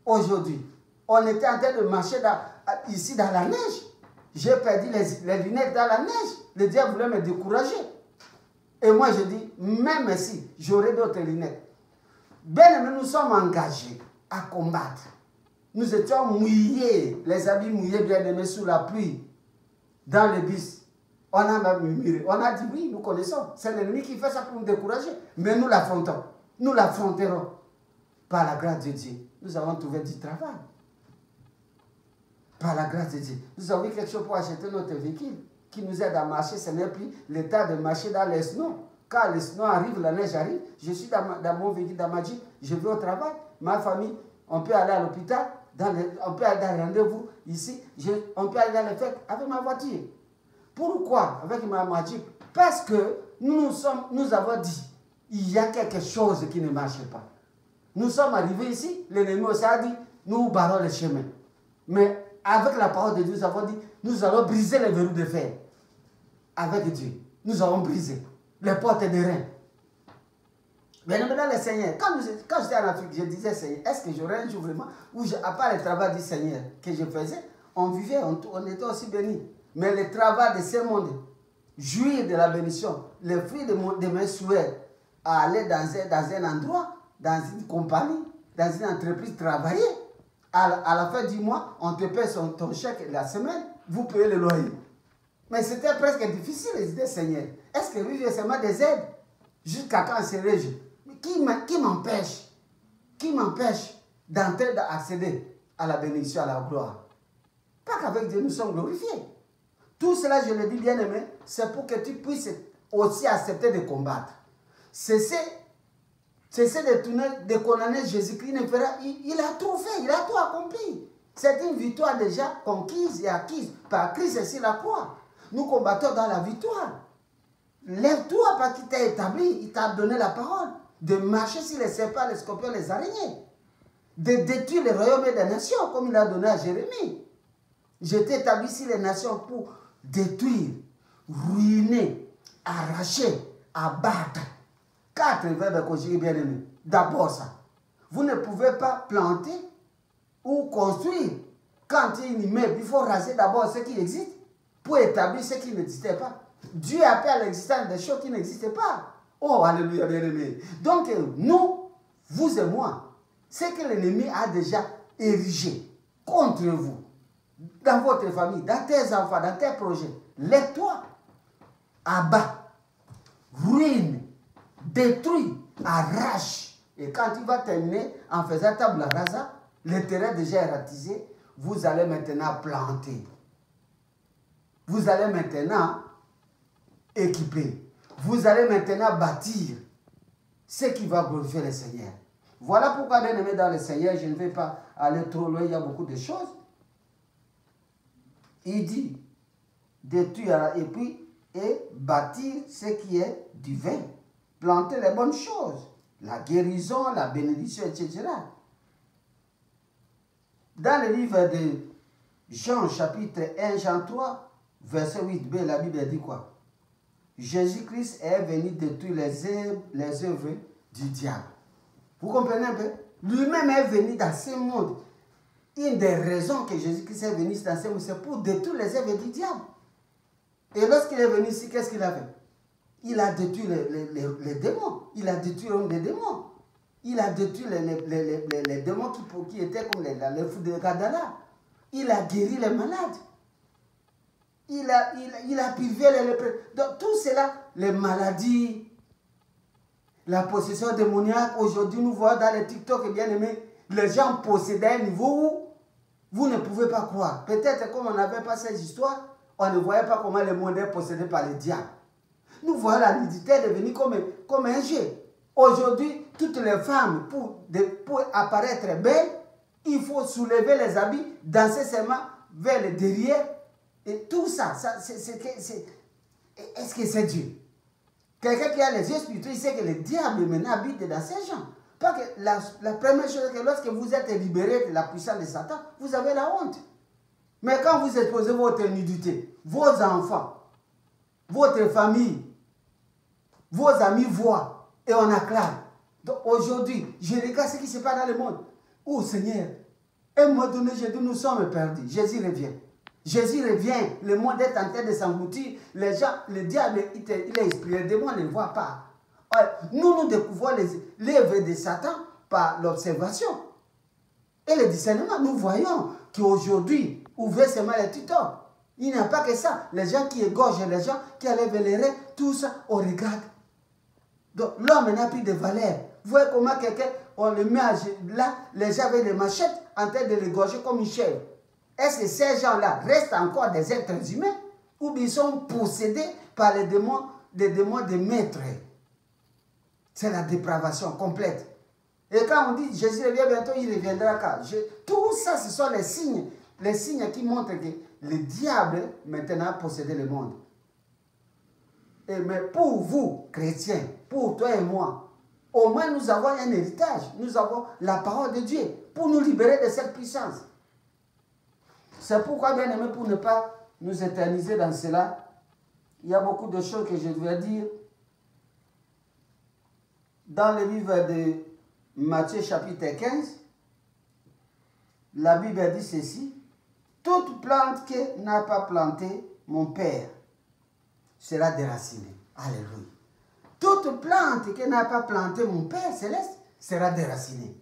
Aujourd'hui, on était en train de marcher ici dans la neige. J'ai perdu les lunettes dans la neige. Le diable voulait me décourager. Et moi, je dis, même si j'aurais d'autres lunettes, Bien aimés, nous sommes engagés à combattre. Nous étions mouillés, les habits mouillés, bien aimés, sous la pluie, dans les bus. On a même murmuré. On a dit oui, nous connaissons. C'est l'ennemi qui fait ça pour nous décourager. Mais nous l'affrontons. Nous l'affronterons. Par la grâce de Dieu. Nous avons trouvé du travail. Par la grâce de Dieu. Nous avons eu quelque chose pour acheter notre véhicule qui nous aide à marcher. Ce n'est plus l'état de marcher dans les snows. Quand les snows arrivent, la neige arrive, je suis dans mon véhicule, dans ma Jeep, je vais au travail. Ma famille, on peut aller à l'hôpital, on peut aller dans les rendez-vous ici, on peut aller dans les fêtes avec ma voiture. Pourquoi avec ma Jeep? Parce que nous avons dit, il y a quelque chose qui ne marche pas. Nous sommes arrivés ici, l'ennemi aussi a dit, nous barrons le chemin. Mais avec la parole de Dieu, nous avons dit, nous allons briser les verrous de fer. Avec Dieu, nous allons briser les portes de reins. Mais maintenant, le Seigneur, quand j'étais en Afrique, je disais, Seigneur, est-ce que j'aurais un jour vraiment, à part le travail du Seigneur que je faisais, on vivait, on était aussi bénis. Mais le travail de ce monde, jouir de la bénédiction, le fruit de mes souhaits, à aller dans un endroit, dans une compagnie, dans une entreprise, travailler, à la fin du mois, on te paie ton chèque la semaine, vous payez le loyer. Mais c'était presque difficile, je disais, Seigneur, est-ce que oui, j'ai seulement des aides? Jusqu'à quand serai-je? Qui m'empêche d'entrer, d'accéder à la bénédiction, à la gloire? Pas qu'avec Dieu nous sommes glorifiés. Tout cela, je le dis bien aimé, c'est pour que tu puisses aussi accepter de combattre. Cesser de condamner Jésus-Christ, il a tout fait, il a tout accompli. C'est une victoire déjà conquise et acquise par Christ sur la croix. Nous combattons dans la victoire. Lève-toi parce qu'il t'a établi, il t'a donné la parole de marcher sur les serpents, les scorpions, les araignées, de détruire les royaumes des nations comme il a donné à Jérémie. Je t'ai établi sur les nations pour détruire, ruiner, arracher, abattre. 4 verbes conjugués bien aimés. D'abord ça. Vous ne pouvez pas planter ou construire. Quand il y a une immeuble, il faut raser d'abord ce qui existe pour établir ce qui n'existait pas. Dieu appelle à l'existence des choses qui n'existaient pas. Oh, alléluia, bien aimé. Donc, nous, vous et moi, c'est que l'ennemi a déjà érigé contre vous, dans votre famille, dans tes enfants, dans tes projets. Lève-toi, abat, ruine, détruit, arrache. Et quand tu vas terminer en faisant table rasa, le terrain déjà est ratisé, vous allez maintenant planter. Vous allez maintenant équiper. Vous allez maintenant bâtir ce qui va glorifier le Seigneur. Voilà pourquoi, bien aimé dans le Seigneur, je ne vais pas aller trop loin, il y a beaucoup de choses. Il dit détruire et bâtir ce qui est divin. Planter les bonnes choses, la guérison, la bénédiction, etc. Dans le livre de Jean, chapitre 1, Jean 3, verset 8b, la Bible dit quoi? Jésus-Christ est venu détruire les œuvres du diable. Vous comprenez un peu? Lui-même est venu dans ce monde. Une des raisons que Jésus-Christ est venu dans ce monde, c'est pour détruire les œuvres du diable. Et lorsqu'il est venu ici, qu'est-ce qu'il a fait? Il a détruit les démons. Il a détruit les démons. Il a détruit les démons qui étaient comme les fous de Gadara. Il a guéri les malades. Il a privé les lépreux. Donc tout cela, les maladies, la possession démoniaque. Aujourd'hui, nous voyons dans les TikTok, bien aimés, les gens possédaient un niveau où vous ne pouvez pas croire. Peut-être comme on n'avait pas ces histoires, on ne voyait pas comment le monde est possédé par le diable. Nous voyons la nudité devenir comme un jeu. Aujourd'hui, toutes les femmes, pour apparaître belles, il faut soulever les habits, danser seulement vers le derrière. Et tout ça, est-ce que c'est Dieu? Quelqu'un qui a les yeux spirituels, il sait que le diable maintenant habite dans ces gens. Parce que la première chose, c'est que lorsque vous êtes libéré de la puissance de Satan, vous avez la honte. Mais quand vous exposez votre nudité, vos enfants, votre famille, vos amis voient et on acclame. Donc aujourd'hui, je regarde ce qui se passe dans le monde. Oh Seigneur, à un moment donné, j'ai dit, nous sommes perdus. Jésus revient. Jésus revient, le monde est en train de s'engloutir. Les gens, le diable, il est inspiré, les démons ne le voient pas. Nous découvrons les œuvres de Satan par l'observation et le discernement. Nous voyons qu'aujourd'hui, ouvrez seulement les tuteurs. Il n'y a pas que ça. Les gens qui égorgent, les gens qui enlèvent les reins, tout ça, on regarde. Donc l'homme n'a plus de valeur. Vous voyez comment quelqu'un, on le met là, les gens avec des machettes en train de l'égorger comme une chèvre. Est-ce que ces gens-là restent encore des êtres humains ou bien ils sont possédés par les démons de maîtres? C'est la dépravation complète. Et quand on dit Jésus revient bientôt, il reviendra quand? Tout ça, ce sont les signes qui montrent que le diable maintenant possède le monde. Mais pour vous, chrétiens, pour toi et moi, au moins nous avons un héritage, nous avons la parole de Dieu pour nous libérer de cette puissance. C'est pourquoi, bien aimé, pour ne pas nous éterniser dans cela, il y a beaucoup de choses que je dois dire. Dans le livre de Matthieu chapitre 15, la Bible dit ceci: toute plante que n'a pas planté mon Père sera déracinée. Alléluia. Toute plante que n'a pas planté mon Père céleste sera déracinée.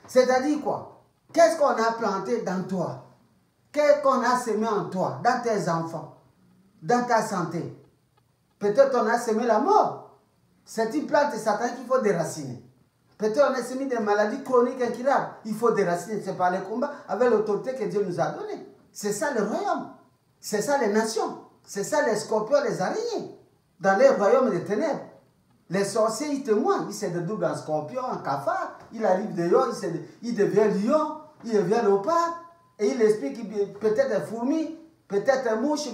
C'est-à-dire quoi? Qu'est-ce qu'on a planté dans toi? Qu'est-ce qu'on a semé en toi, dans tes enfants, dans ta santé? Peut-être on a semé la mort. C'est une plante de Satan qu'il faut déraciner. Peut-être on a semé des maladies chroniques incurables. Il faut déraciner. C'est par le combat avec l'autorité que Dieu nous a donnée. C'est ça le royaume. C'est ça les nations. C'est ça les scorpions, les araignées. Dans les royaumes des ténèbres. Les sorciers, ils témoignent. Ils se dédoublent en scorpion, en cafard. Il arrive dehors, il devient lion, il devient léopard. Et il explique peut-être des fourmis, peut-être des mouches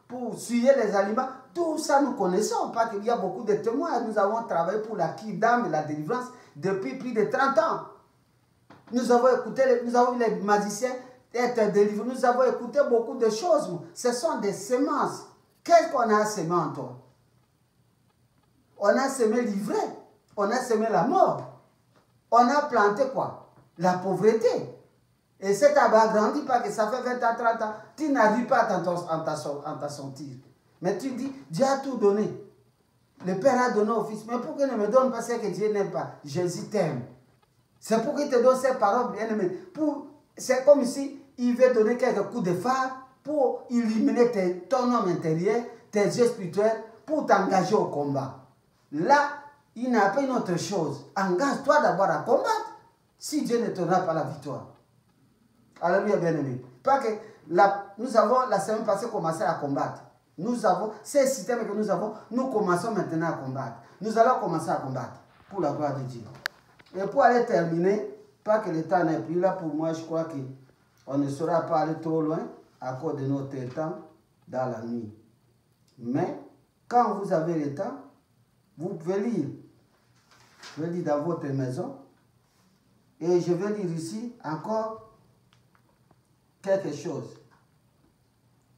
pour suyer les aliments. Tout ça, nous connaissons. Parce qu'il y a beaucoup de témoins. Nous avons travaillé pour la d'âme et la délivrance depuis plus de 30 ans. Nous avons écouté, nous avons vu les magiciens être délivrés. Nous avons écouté beaucoup de choses. Ce sont des semences. Qu'est-ce qu'on a semé en toi? On a semé l'ivresse. On a semé la mort. On a planté quoi? La pauvreté. Et cet arbre a grandi parce que ça fait 20 ans, 30 ans. Tu n'arrives pas à t'en sortir. Mais tu dis, Dieu a tout donné. Le Père a donné au Fils. Mais pourquoi il ne me donne pas ce que Dieu n'aime pas? Jésus t'aime. C'est pour qu'il te donne ces paroles, bien aimé. C'est comme si il veut donner quelques coups de phare pour illuminer ton homme intérieur, tes yeux spirituels, pour t'engager au combat. Là, il n'a pas une autre chose. Engage-toi d'abord à combattre si Dieu ne te donnera pas la victoire. Alléluia, bien-aimé. Parce que nous avons la semaine passée commencé à combattre. Nous avons ces systèmes que nous avons, nous commençons maintenant à combattre. Nous allons commencer à combattre pour la gloire de Dieu. Et pour aller terminer, pas que le temps n'est plus là pour moi, je crois qu'on ne saura pas aller trop loin à cause de notre temps dans la nuit. Mais quand vous avez le temps, vous pouvez lire. Je vais lire dans votre maison. Et je vais lire ici encore quelque chose.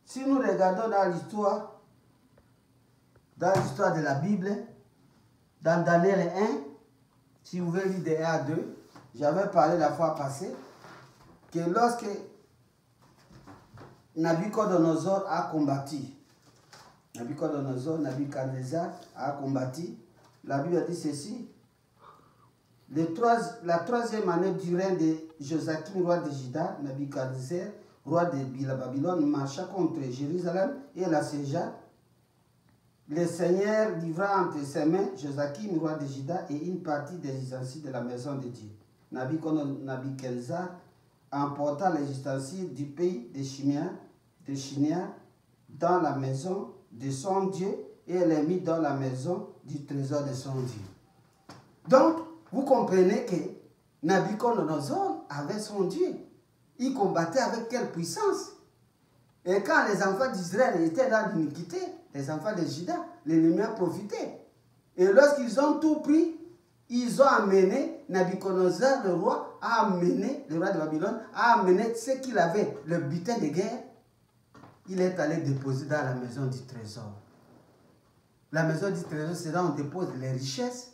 Si nous regardons dans l'histoire de la Bible, dans Daniel 1, si vous voulez lire de 1 à 2, j'avais parlé la fois passée que lorsque Nabucodonosor a combattu, Nabucodonosor a combattu, la Bible dit ceci: la troisième année du règne de Joachim, roi de Juda, Nabucodonosor, roi de Babylone, marcha contre Jérusalem et l'assiégea. Le Seigneur livra entre ses mains Joachim, roi de Juda, et une partie des ustensiles de la maison de Dieu. Nabucodonosor emporta les ustensiles du pays de Shinéar dans la maison de son Dieu et les mit dans la maison du trésor de son Dieu. Donc, vous comprenez que Nabucodonosor avait son Dieu. Il combattait avec quelle puissance? Et quand les enfants d'Israël étaient dans l'iniquité, les enfants de Juda, l'ennemi a profité. Et lorsqu'ils ont tout pris, ils ont amené, Nabucodonosor, le roi de Babylone, a amené ce qu'il avait, le butin de guerre. Il est allé déposer dans la maison du trésor. La maison du trésor, c'est là où on dépose les richesses.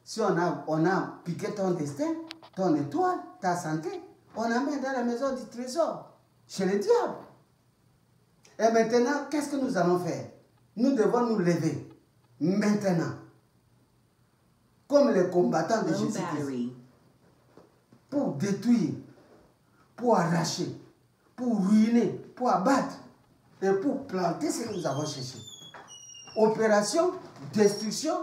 Si on a piqué ton destin, ton étoile, ta santé, on amène dans la maison du trésor, chez le diable. Et maintenant, qu'est-ce que nous allons faire? Nous devons nous lever. Maintenant. comme les combattants de Jésus-Christ, pour détruire, pour arracher, pour ruiner, pour abattre et pour planter ce que nous avons cherché. Opération, destruction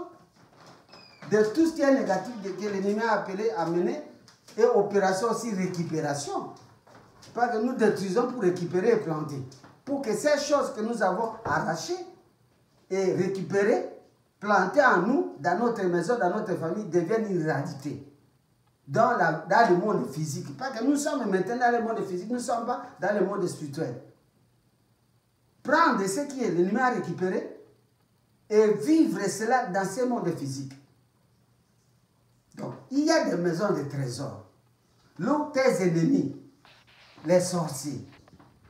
de tout ce qui est négatif que l'ennemi a appelé à mener, et opération aussi récupération. Parce que nous détruisons pour récupérer et planter. Pour que ces choses que nous avons arrachées et récupérées, plantées en nous, dans notre maison, dans notre famille, deviennent une réalité. Dans le monde physique. Parce que nous sommes maintenant dans le monde physique, nous ne sommes pas dans le monde spirituel. Prendre ce qui est l'ennemi a récupéré et vivre cela dans ce monde physique. Donc, il y a des maisons de trésors. Là, tes ennemis, les sorciers,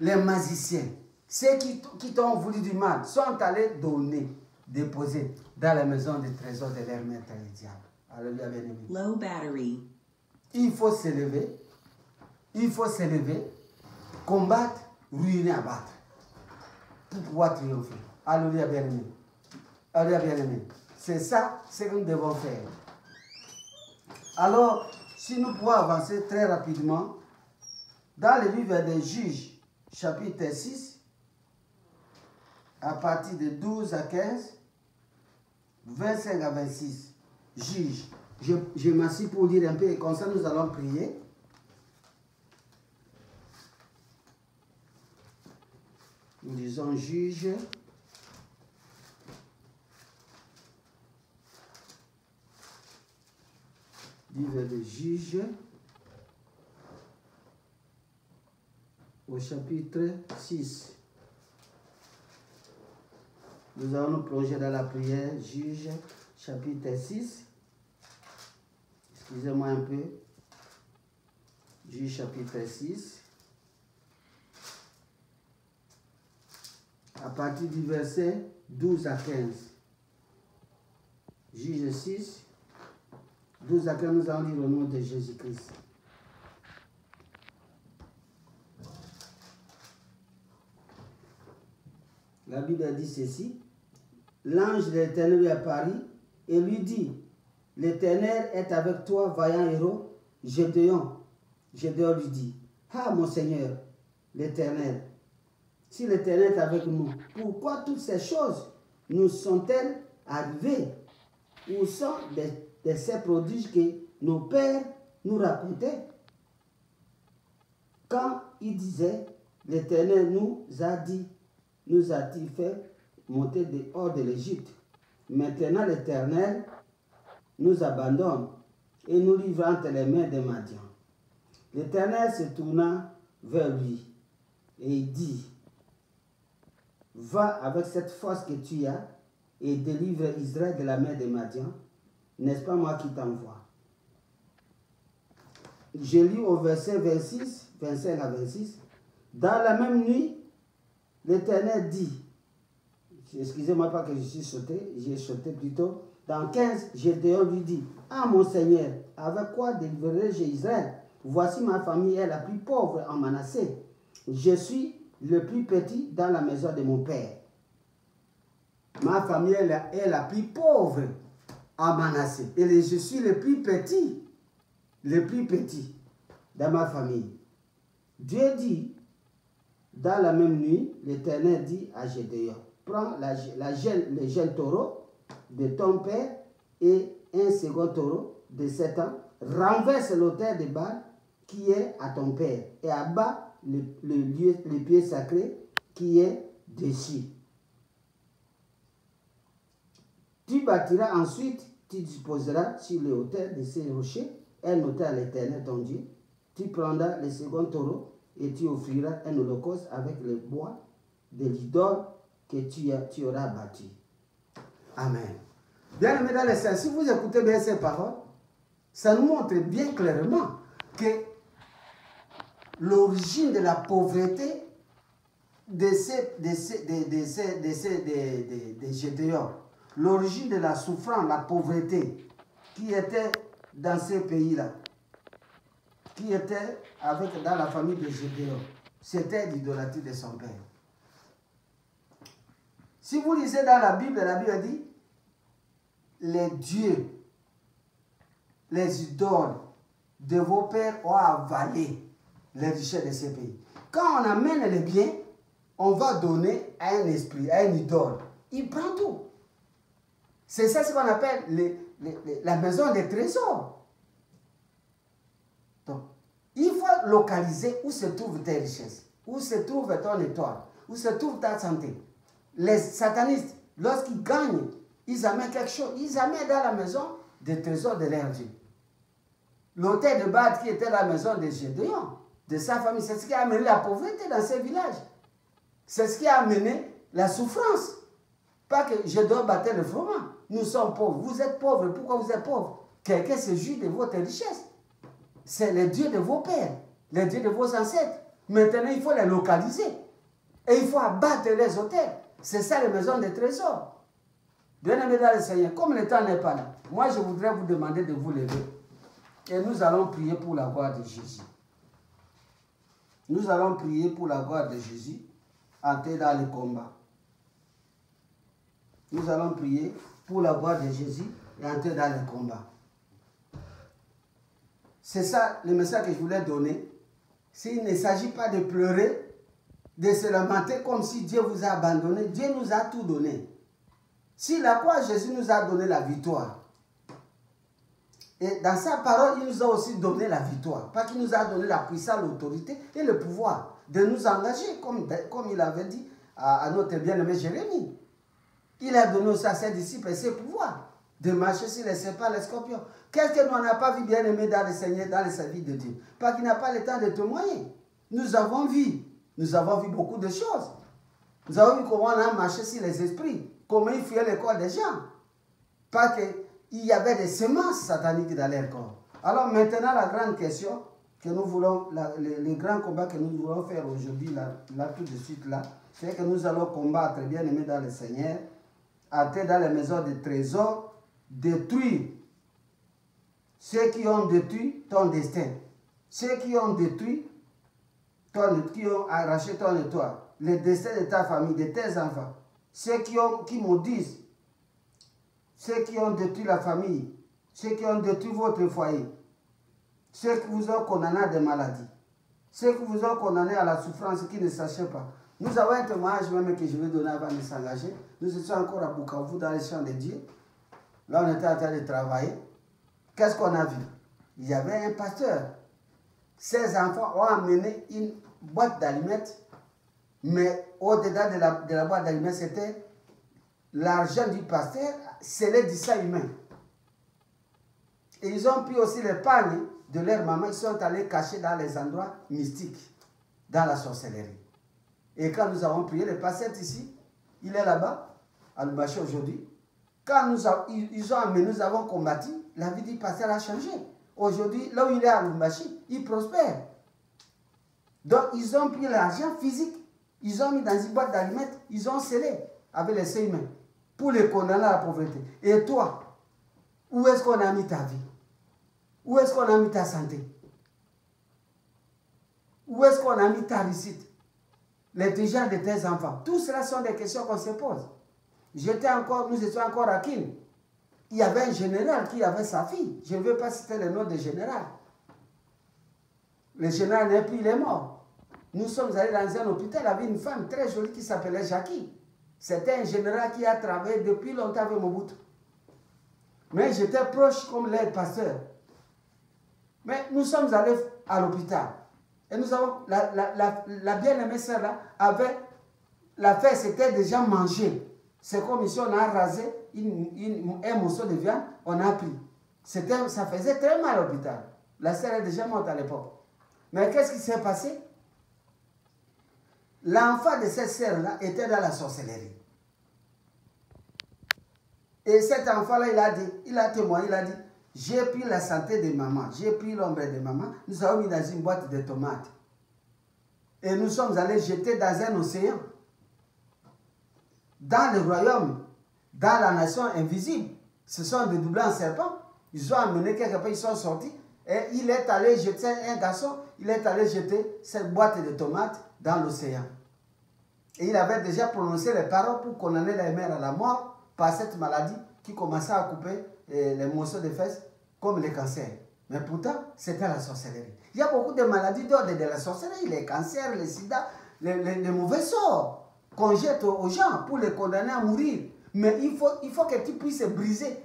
les magiciens, ceux qui t'ont voulu du mal, sont allés donner, déposer dans la maison des trésors de leur maître, le diable. Alléluia, bien-aimé. Low battery. Il faut s'élever, combattre, ruiner, abattre, pour pouvoir triompher. Alléluia, bien-aimé. Alléluia, bien-aimé. C'est ça ce que nous devons faire. Alors, si nous pouvons avancer très rapidement, dans le livre des Juges, chapitre 6, à partir de 12 à 15, 25 à 26, Juges. Je m'assieds pour lire un peu et comme ça nous allons prier. Nous lisons Juges. Livre de Juges. Au chapitre 6. Nous allons nous plonger dans la prière. Juges, chapitre 6. Excusez-moi un peu. Juges, chapitre 6. À partir du verset 12 à 15. Juges 6. 12 à 15, nous allons lire au nom de Jésus-Christ. La Bible dit ceci. L'ange de l'Éternel lui apparut et lui dit, l'Éternel est avec toi, vaillant héros. Gédéon lui dit, ah mon Seigneur, l'Éternel, si l'Éternel est avec nous, pourquoi toutes ces choses nous sont-elles arrivées? Où sont ces prodiges que nos pères nous racontaient? Quand ils disaient, l'Éternel nous a-t-il fait monter hors de l'Égypte. Maintenant l'Éternel nous abandonne et nous livre entre les mains des Madians. L'Éternel se tourna vers lui et il dit, va avec cette force que tu as et délivre Israël de la main des Madians. N'est-ce pas moi qui t'envoie? Je lis au verset 26, 25 à 26. Dans la même nuit, l'Éternel dit, excusez-moi pas que je suis sauté, j'ai sauté plutôt. Dans 15, Gédéon lui dit, ah mon Seigneur, avec quoi délivrerai-je Israël? Voici ma famille est la plus pauvre en Manassé. Je suis le plus petit dans la maison de mon père. Ma famille est la plus pauvre en Manassé. Et je suis le plus petit dans ma famille. Dieu dit, dans la même nuit, l'Éternel dit à Gédéon, prends le jeune taureau de ton père et un second taureau de 7 ans, renverse l'autel de Baal qui est à ton père et abat le pied sacré qui est dessus. Tu bâtiras ensuite, tu disposeras sur le autel de ces rochers un autel à l'Éternel ton Dieu. Tu prendras le second taureau et tu offriras un holocauste avec le bois de l'idole que tu auras bâti. Amen. Bien aimé dans les saints, si vous écoutez bien ces paroles, ça nous montre bien clairement que l'origine de la pauvreté de Gédéon, l'origine de la souffrance, la pauvreté qui était dans ces pays-là, qui était dans la famille de Gédéon, c'était l'idolâtrie de son père. Si vous lisez dans la Bible dit, les dieux les idoles de vos pères ont avalé les richesses de ces pays. Quand on amène les biens, on va donner à un esprit, à une idole. Il prend tout. C'est ça ce qu'on appelle la maison des trésors. Donc, il faut localiser où se trouvent tes richesses, où se trouve ton étoile, où se trouve ta santé. Les satanistes, lorsqu'ils gagnent, ils amènent quelque chose. Ils amènent dans la maison des trésors de leur Dieu. L'autel de Baal qui était la maison de Gédéon, de sa famille, c'est ce qui a amené la pauvreté dans ces villages. C'est ce qui a amené la souffrance. Pas que Gédéon battait le froment. Nous sommes pauvres. Vous êtes pauvres. Pourquoi vous êtes pauvres? Quelqu'un se jouit de votre richesse. C'est le Dieu de vos pères, le Dieu de vos ancêtres. Maintenant, il faut les localiser. Et il faut abattre les autels. C'est ça les maisons des trésors. Bien-aimés dans le Seigneur, comme le temps n'est pas là, moi je voudrais vous demander de vous lever. Et nous allons prier pour la gloire de Jésus. Nous allons prier pour la gloire de Jésus, entrer dans le combat. Nous allons prier pour la gloire de Jésus et entrer dans le combat. C'est ça le message que je voulais donner. S'il ne s'agit pas de pleurer, de se lamenter comme si Dieu vous a abandonné, Dieu nous a tout donné. Si la croix, Jésus nous a donné la victoire. Et dans sa parole, il nous a aussi donné la victoire. Pas qu'il nous a donné la puissance, l'autorité et le pouvoir de nous engager, comme il avait dit à notre bien-aimé Jérémie. Il a donné aussi à ses disciples et ses pouvoirs de marcher sur les serpents, les scorpions. Qu'est-ce que nous n'a pas vu bien-aimé dans le Seigneur, dans le service de Dieu? Pas qu'il n'a pas le temps de témoigner. Nous avons vu beaucoup de choses. Nous avons vu comment on a marché sur les esprits, comment il fuyait le corps des gens. Pas qu'il y avait des semences sataniques dans leur corps. Alors maintenant, la grande question que nous voulons, le grand combat que nous voulons faire aujourd'hui, là, tout de suite, là, c'est que nous allons combattre, bien aimé dans le Seigneur, entrer dans les maisons de trésors, détruire ceux qui ont détruit ton destin, ceux qui ont détruit, qui ont arraché ton étoile, le destin de ta famille, de tes enfants, ceux qui maudissent, ceux qui ont détruit la famille, ceux qui ont détruit votre foyer, ceux qui vous ont condamné à des maladies, ceux qui vous ont condamné à la souffrance qui ne sachent pas. Nous avons un témoignage même que je vais donner avant de s'engager. Nous étions encore à Bukavu dans les champs de Dieu. Là, on était en train de travailler. Qu'est-ce qu'on a vu? Il y avait un pasteur. Ses enfants ont amené une boîte d'allumettes, mais au-dedans de la boîte d'allumettes, c'était l'argent du pasteur scellé du sang humain. Et ils ont pris aussi les pagnes de leur maman. Ils sont allés cacher dans les endroits mystiques, dans la sorcellerie. Et quand nous avons prié, le pasteur ici, il est là-bas, à Lubumbashi aujourd'hui. Quand ils ont amené, nous avons combattu, la vie du pasteur a changé. Aujourd'hui, là où il est à Lubumbashi, il prospère. Donc, ils ont pris l'argent physique, ils ont mis dans une boîte d'allumettes, ils ont scellé avec les seins humains pour les condamner à la pauvreté. Et toi, où est-ce qu'on a mis ta vie? Où est-ce qu'on a mis ta santé? Où est-ce qu'on a mis ta réussite? L'intelligence de tes enfants. Tout cela sont des questions qu'on se pose. Nous étions encore à Kin. Il y avait un général qui avait sa fille. Je ne veux pas citer le nom du général. Le général n'est plus, il est mort. Nous sommes allés dans un hôpital, il y avait une femme très jolie qui s'appelait Jackie. C'était un général qui a travaillé depuis longtemps avec Mobutu. Mais j'étais proche comme l'aide pasteur. Mais nous sommes allés à l'hôpital. Et nous avons, la bien-aimée sœur là, avait, l'affaire s'était déjà mangée. C'est comme si on a rasé un morceau de viande, on a pris. Ça faisait très mal à l'hôpital. La sœur est déjà morte à l'époque. Mais qu'est-ce qui s'est passé? L'enfant de cette sœur-là était dans la sorcellerie. Et cet enfant-là, il a témoigné, il a dit, j'ai pris la santé de maman, j'ai pris l'ombre de maman, nous avons mis dans une boîte de tomates. Et nous sommes allés jeter dans un océan. Dans le royaume, dans la nation invisible, ce sont des doublants serpents. Ils ont amené quelque part, ils sont sortis. Et il est allé jeter, un garçon, il est allé jeter cette boîte de tomates dans l'océan. Et il avait déjà prononcé les paroles pour condamner les mères à la mort par cette maladie qui commençait à couper les morceaux de fesses comme le cancer. Mais pourtant, c'était la sorcellerie. Il y a beaucoup de maladies d'ordre de la sorcellerie, les cancers, les sida, les mauvais sorts qu'on jette aux gens pour les condamner à mourir. Mais il faut que tu puisses briser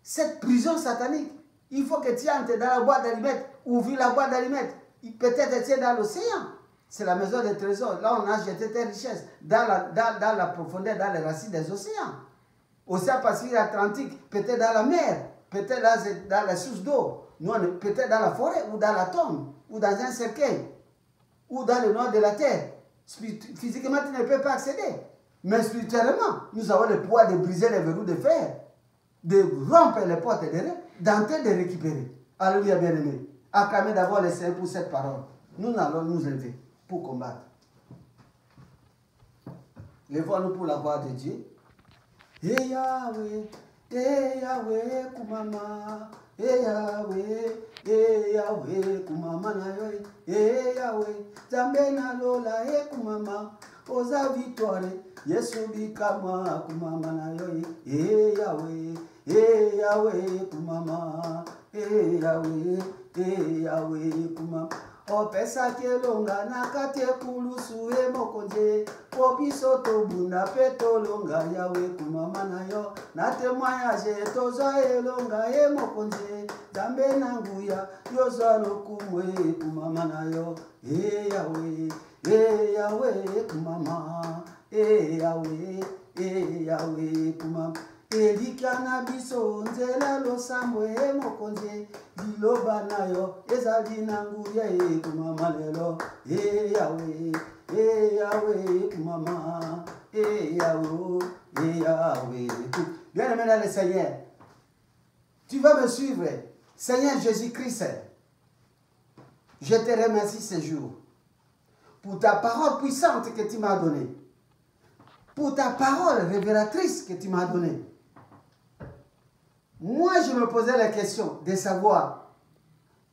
cette prison satanique. Il faut que tu entres dans la boîte d'allumettes, ouvrir la boîte d'allumettes. Peut-être tu es dans l'océan. C'est la maison des trésors. Là, on a jeté tes richesses dans la profondeur, dans les racines des océans. Océan Pacifique, Atlantique, peut-être dans la mer, peut-être dans la source d'eau, peut-être dans la forêt ou dans la tombe, ou dans un cercueil, ou dans le noir de la terre. Physiquement, tu ne peux pas accéder. Mais spirituellement, nous avons le pouvoir de briser les verrous de fer, de rompre les portes de rêve, d'entrer, de récupérer. Alléluia, bien-aimé. Acclamez d'abord le Seigneur pour cette parole. Nous allons nous lever pour combattre. Levons-nous pour la gloire de Dieu. Eh Yahweh, kumama. Eh Yahweh, kumama na yo. Eh Yahweh, Zambe na lola kumama. Oza victoire, Yesu bikama kumama na yo. Eh Yahweh, kumama. Eh Yahweh, kumama. Opesa kelonga nakate kulusu mokonje obiso tobuna petolonga yawe kumama na yo natemwayaje tozo elonga mokonje dambe nanguya yozalo kumwe kumama na yo Yahweh kumama Yahweh kumama Elikana biso nzela losambo mokonje biloba na yo ezali nanguya kumama lelo Yahweh kumama Yahweh. Bien aimé dans le Seigneur, tu vas me suivre. Seigneur Jésus-Christ, je te remercie ce jour pour ta parole puissante que tu m'as donnée, pour ta parole révélatrice que tu m'as donnée. Moi, je me posais la question de savoir,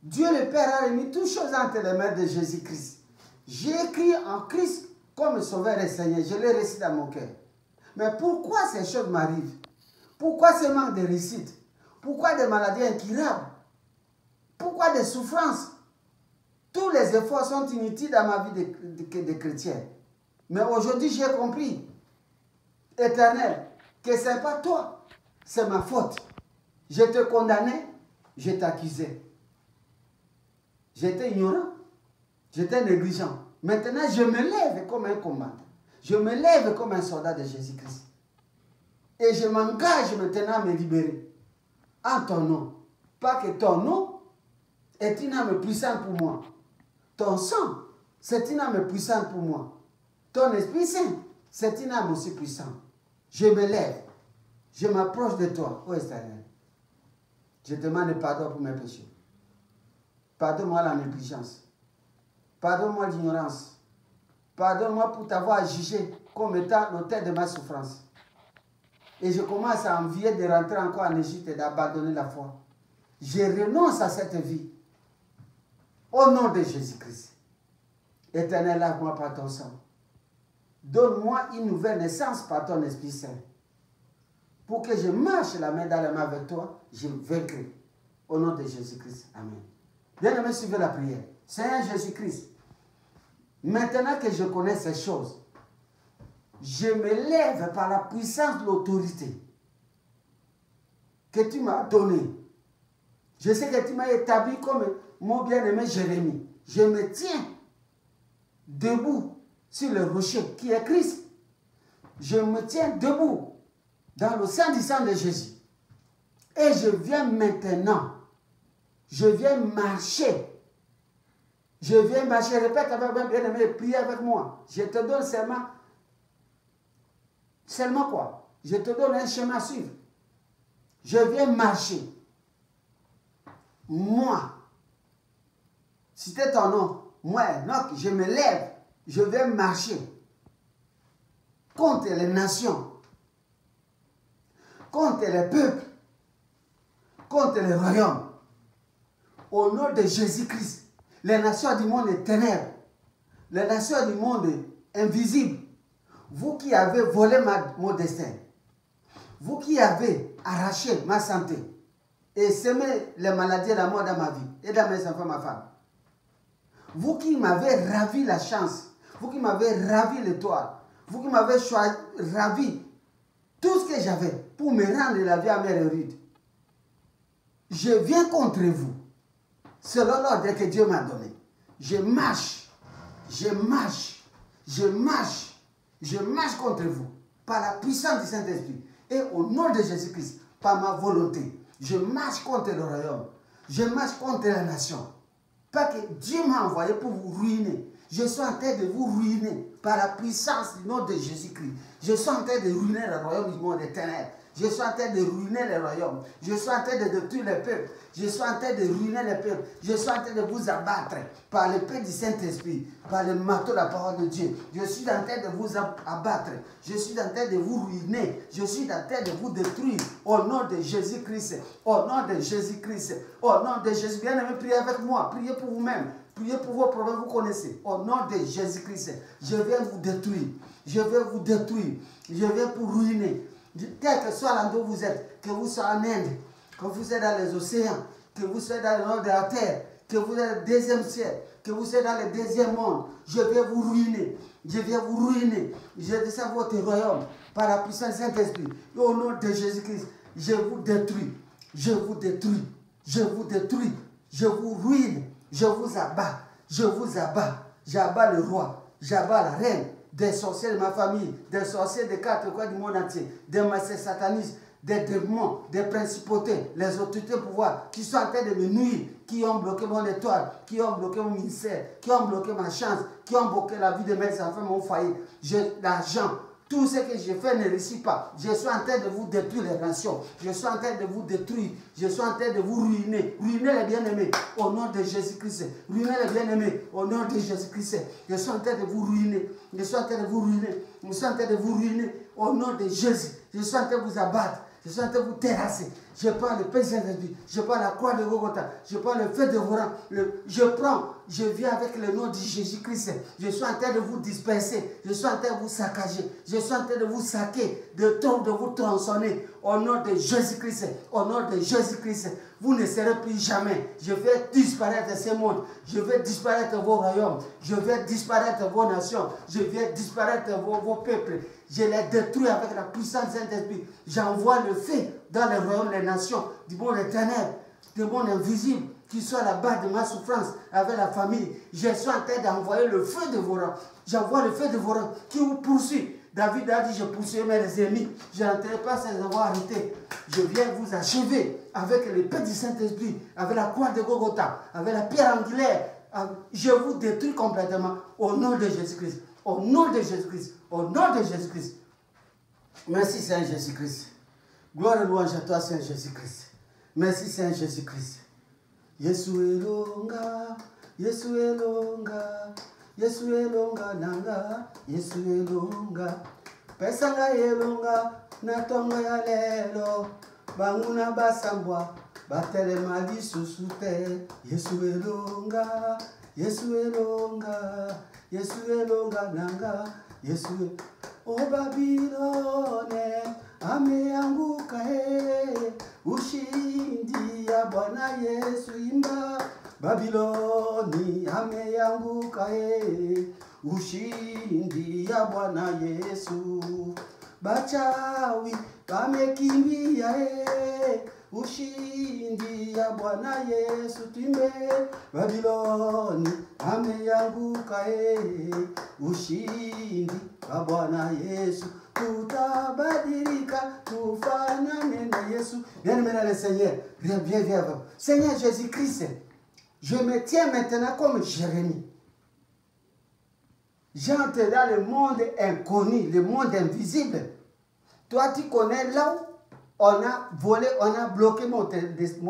Dieu le Père a remis toutes choses entre les mains de Jésus-Christ. J'ai écrit en Christ comme Sauveur et Seigneur. Je l'ai récité dans mon cœur. Mais pourquoi ces choses m'arrivent? Pourquoi ce manque de réussite? Pourquoi des maladies incurables? Pourquoi des souffrances? Tous les efforts sont inutiles dans ma vie de chrétien. Mais aujourd'hui, j'ai compris, Éternel, que ce n'est pas toi, c'est ma faute. Je te condamnais, je t'accusais. J'étais ignorant, j'étais négligent. Maintenant, je me lève comme un combattant. Je me lève comme un soldat de Jésus-Christ. Et je m'engage maintenant à me libérer. En ton nom. Pas que ton nom est une âme puissante pour moi. Ton sang, c'est une âme puissante pour moi. Ton Esprit Saint, c'est une âme aussi puissante. Je me lève. Je m'approche de toi, ô Éternel. Je demande pardon pour mes péchés. Pardonne-moi la négligence. Pardonne-moi l'ignorance. Pardonne-moi pour t'avoir jugé comme étant l'auteur de ma souffrance. Et je commence à envier de rentrer encore en Égypte et d'abandonner la foi. Je renonce à cette vie. Au nom de Jésus-Christ. Éternel, lave-moi par ton sang. Donne-moi une nouvelle naissance par ton Esprit Saint. Pour que je marche la main dans la main avec toi, je vaincrai. Au nom de Jésus-Christ. Amen. Bien-aimé, suivez la prière. Seigneur Jésus-Christ, maintenant que je connais ces choses, je me lève par la puissance de l'autorité que tu m'as donnée. Je sais que tu m'as établi comme mon bien-aimé Jérémie. Je me tiens debout sur le rocher qui est Christ. Je me tiens debout dans le sang du sang de Jésus. Et je viens maintenant. Je viens marcher. Je viens marcher. Répète avec moi, bien-aimé, prie avec moi. Je te donne seulement. Seulement quoi? Je te donne un chemin à suivre. Je viens marcher. Moi. C'était ton nom. Moi, Enoch, je me lève. Je viens marcher contre les nations, contre les peuples, contre les royaumes. Au nom de Jésus-Christ, les nations du monde est ténèbres, les nations du monde invisibles, vous qui avez volé mon destin, vous qui avez arraché ma santé, et semer les maladies et la mort dans ma vie et dans mes enfants, ma femme. Vous qui m'avez ravi la chance, vous qui m'avez ravi l'étoile, vous qui m'avez ravi tout ce que j'avais pour me rendre la vie amère et rude, je viens contre vous, selon l'ordre que Dieu m'a donné. Je marche contre vous, par la puissance du Saint-Esprit, et au nom de Jésus-Christ, par ma volonté. Je marche contre le royaume, je marche contre la nation. Pas que Dieu m'a envoyé pour vous ruiner. Je suis en train de vous ruiner par la puissance du nom de Jésus-Christ. Je suis en train de ruiner le royaume du monde des ténèbres. Je suis en train de ruiner les royaumes. Je suis en train de détruire les peuples. Je suis en train de ruiner les peuples. Je suis en train de vous abattre par l'épée du Saint-Esprit, par le marteau de la parole de Dieu. Je suis en train de vous abattre. Je suis en train de vous ruiner. Je suis en train de vous détruire au nom de Jésus-Christ. Au nom de Jésus-Christ. Au nom de Jésus. Bien-aimés, priez avec moi. Priez pour vous-même. Priez pour vos problèmes, vous connaissez. Au nom de Jésus-Christ, je viens vous détruire. Je vais vous détruire. Je viens pour ruiner. Quel que soit l'endroit où vous êtes, que vous soyez en Inde, que vous êtes dans les océans, que vous soyez dans le nord de la terre, que vous êtes dans le deuxième ciel, que vous êtes dans le deuxième monde, je vais vous ruiner. Je viens vous ruiner. Je descends votre royaume par la puissance du Saint-Esprit. Et au nom de Jésus-Christ, je vous détruis. Je vous détruis. Je vous détruis. Je vous ruine. Je vous abats. Je vous abats. J'abats le roi. J'abats la reine. Des sorciers de ma famille, des sorciers des quatre coins du monde entier, des massés satanistes, des démons, des principautés, les autorités de pouvoir qui sont en train de me nuire, qui ont bloqué mon étoile, qui ont bloqué mon ministère, qui ont bloqué ma chance, qui ont bloqué la vie de mes enfants, mon foyer, l'argent. Tout ce que j'ai fait ne réussit pas. Je suis en train de vous détruire les nations. Je suis en train de vous détruire. Je suis en train de vous ruiner. Ruiner les bien-aimés au nom de Jésus-Christ. Ruiner les bien-aimés au nom de Jésus-Christ. Je suis en train de vous ruiner. Je suis en train de vous ruiner. Je suis en train de vous ruiner au nom de Jésus. Je suis en train de vous abattre. Je suis en train de vous terrasser. Je prends le pain Saint-Esprit. Je prends la croix de Golgotha. Je prends le feu de Voran. Je viens avec le nom de Jésus-Christ. Je suis en train de vous disperser. Je suis en train de vous saccager. Je suis en train de vous saquer, de vous tronçonner. Au nom de Jésus-Christ. Au nom de Jésus-Christ. Vous ne serez plus jamais. Je vais disparaître de ce monde. Je vais disparaître vos royaumes. Je vais disparaître vos nations. Je vais disparaître vos peuples. Je les détruis avec la puissance du Saint-Esprit. J'envoie le feu dans les royaumes des nations, du monde des ténèbres, du monde invisible, qui soit là-bas de ma souffrance avec la famille. Je suis en train d'envoyer le feu de Voran. J'envoie le feu de Voran qui vous poursuit. David a dit, je poursuis mes ennemis. Je n'entrerai pas sans les avoir arrêtés. Je viens vous achever avec l'épée du Saint-Esprit, avec la croix de Golgotha, avec la pierre angulaire. Je vous détruis complètement au nom de Jésus-Christ. Au nom de Jésus-Christ. Au nom de Jésus-Christ. Merci Saint Jésus-Christ. Gloire et louange à toi Saint Jésus-Christ. Merci Saint Jésus-Christ. Yesu elonga, Yesu elonga, Yesu elonga nanga, Yesu elonga. Pesanga elonga, natonga ya lelo, banguna basambwa, batelema lisusu te. Yesu elonga, Yesu elonga, Yesu elonga nanga, Yesu elonga. O Babilone, ameanguka ushindi ya Bwana Yesu imba. Babiloni ameanguka ushindi ya Bwana Yesu. Bachawi wamekimbia ushindi ya Bwana Yesu tuimbe. Babiloni ameanguka ushindi ya Bwana Yesu. Tutabadilika tufanane na Yesu. Bien-aimé dans le Seigneur, viens. Seigneur Jésus-Christ, je me tiens maintenant comme Jérémie. J'entre dans le monde inconnu, le monde invisible. Toi, tu connais là où on a volé, on a bloqué mon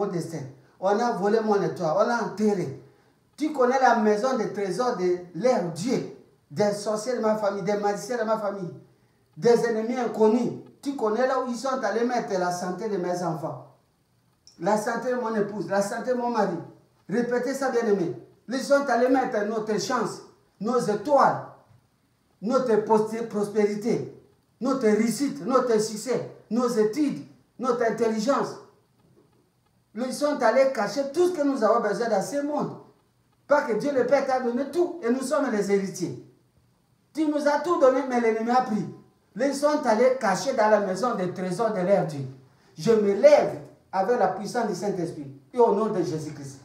destin. On a volé mon étoile, on l'a enterré. Tu connais la maison des trésors de leur Dieu, des sorciers de ma famille, des magiciens de ma famille, des ennemis inconnus. Tu connais là où ils sont allés mettre la santé de mes enfants, la santé de mon épouse, la santé de mon mari. Répétez ça, bien-aimé. Ils sont allés mettre notre chance, nos étoiles, notre prospérité, notre réussite, notre succès, nos études, notre intelligence. Ils sont allés cacher tout ce que nous avons besoin dans ce monde. Pas que Dieu le Père t'a donné tout et nous sommes les héritiers. Tu nous as tout donné, mais l'ennemi a pris. Ils sont allés cacher dans la maison des trésors de leur Dieu. Je me lève avec la puissance du Saint-Esprit et au nom de Jésus-Christ.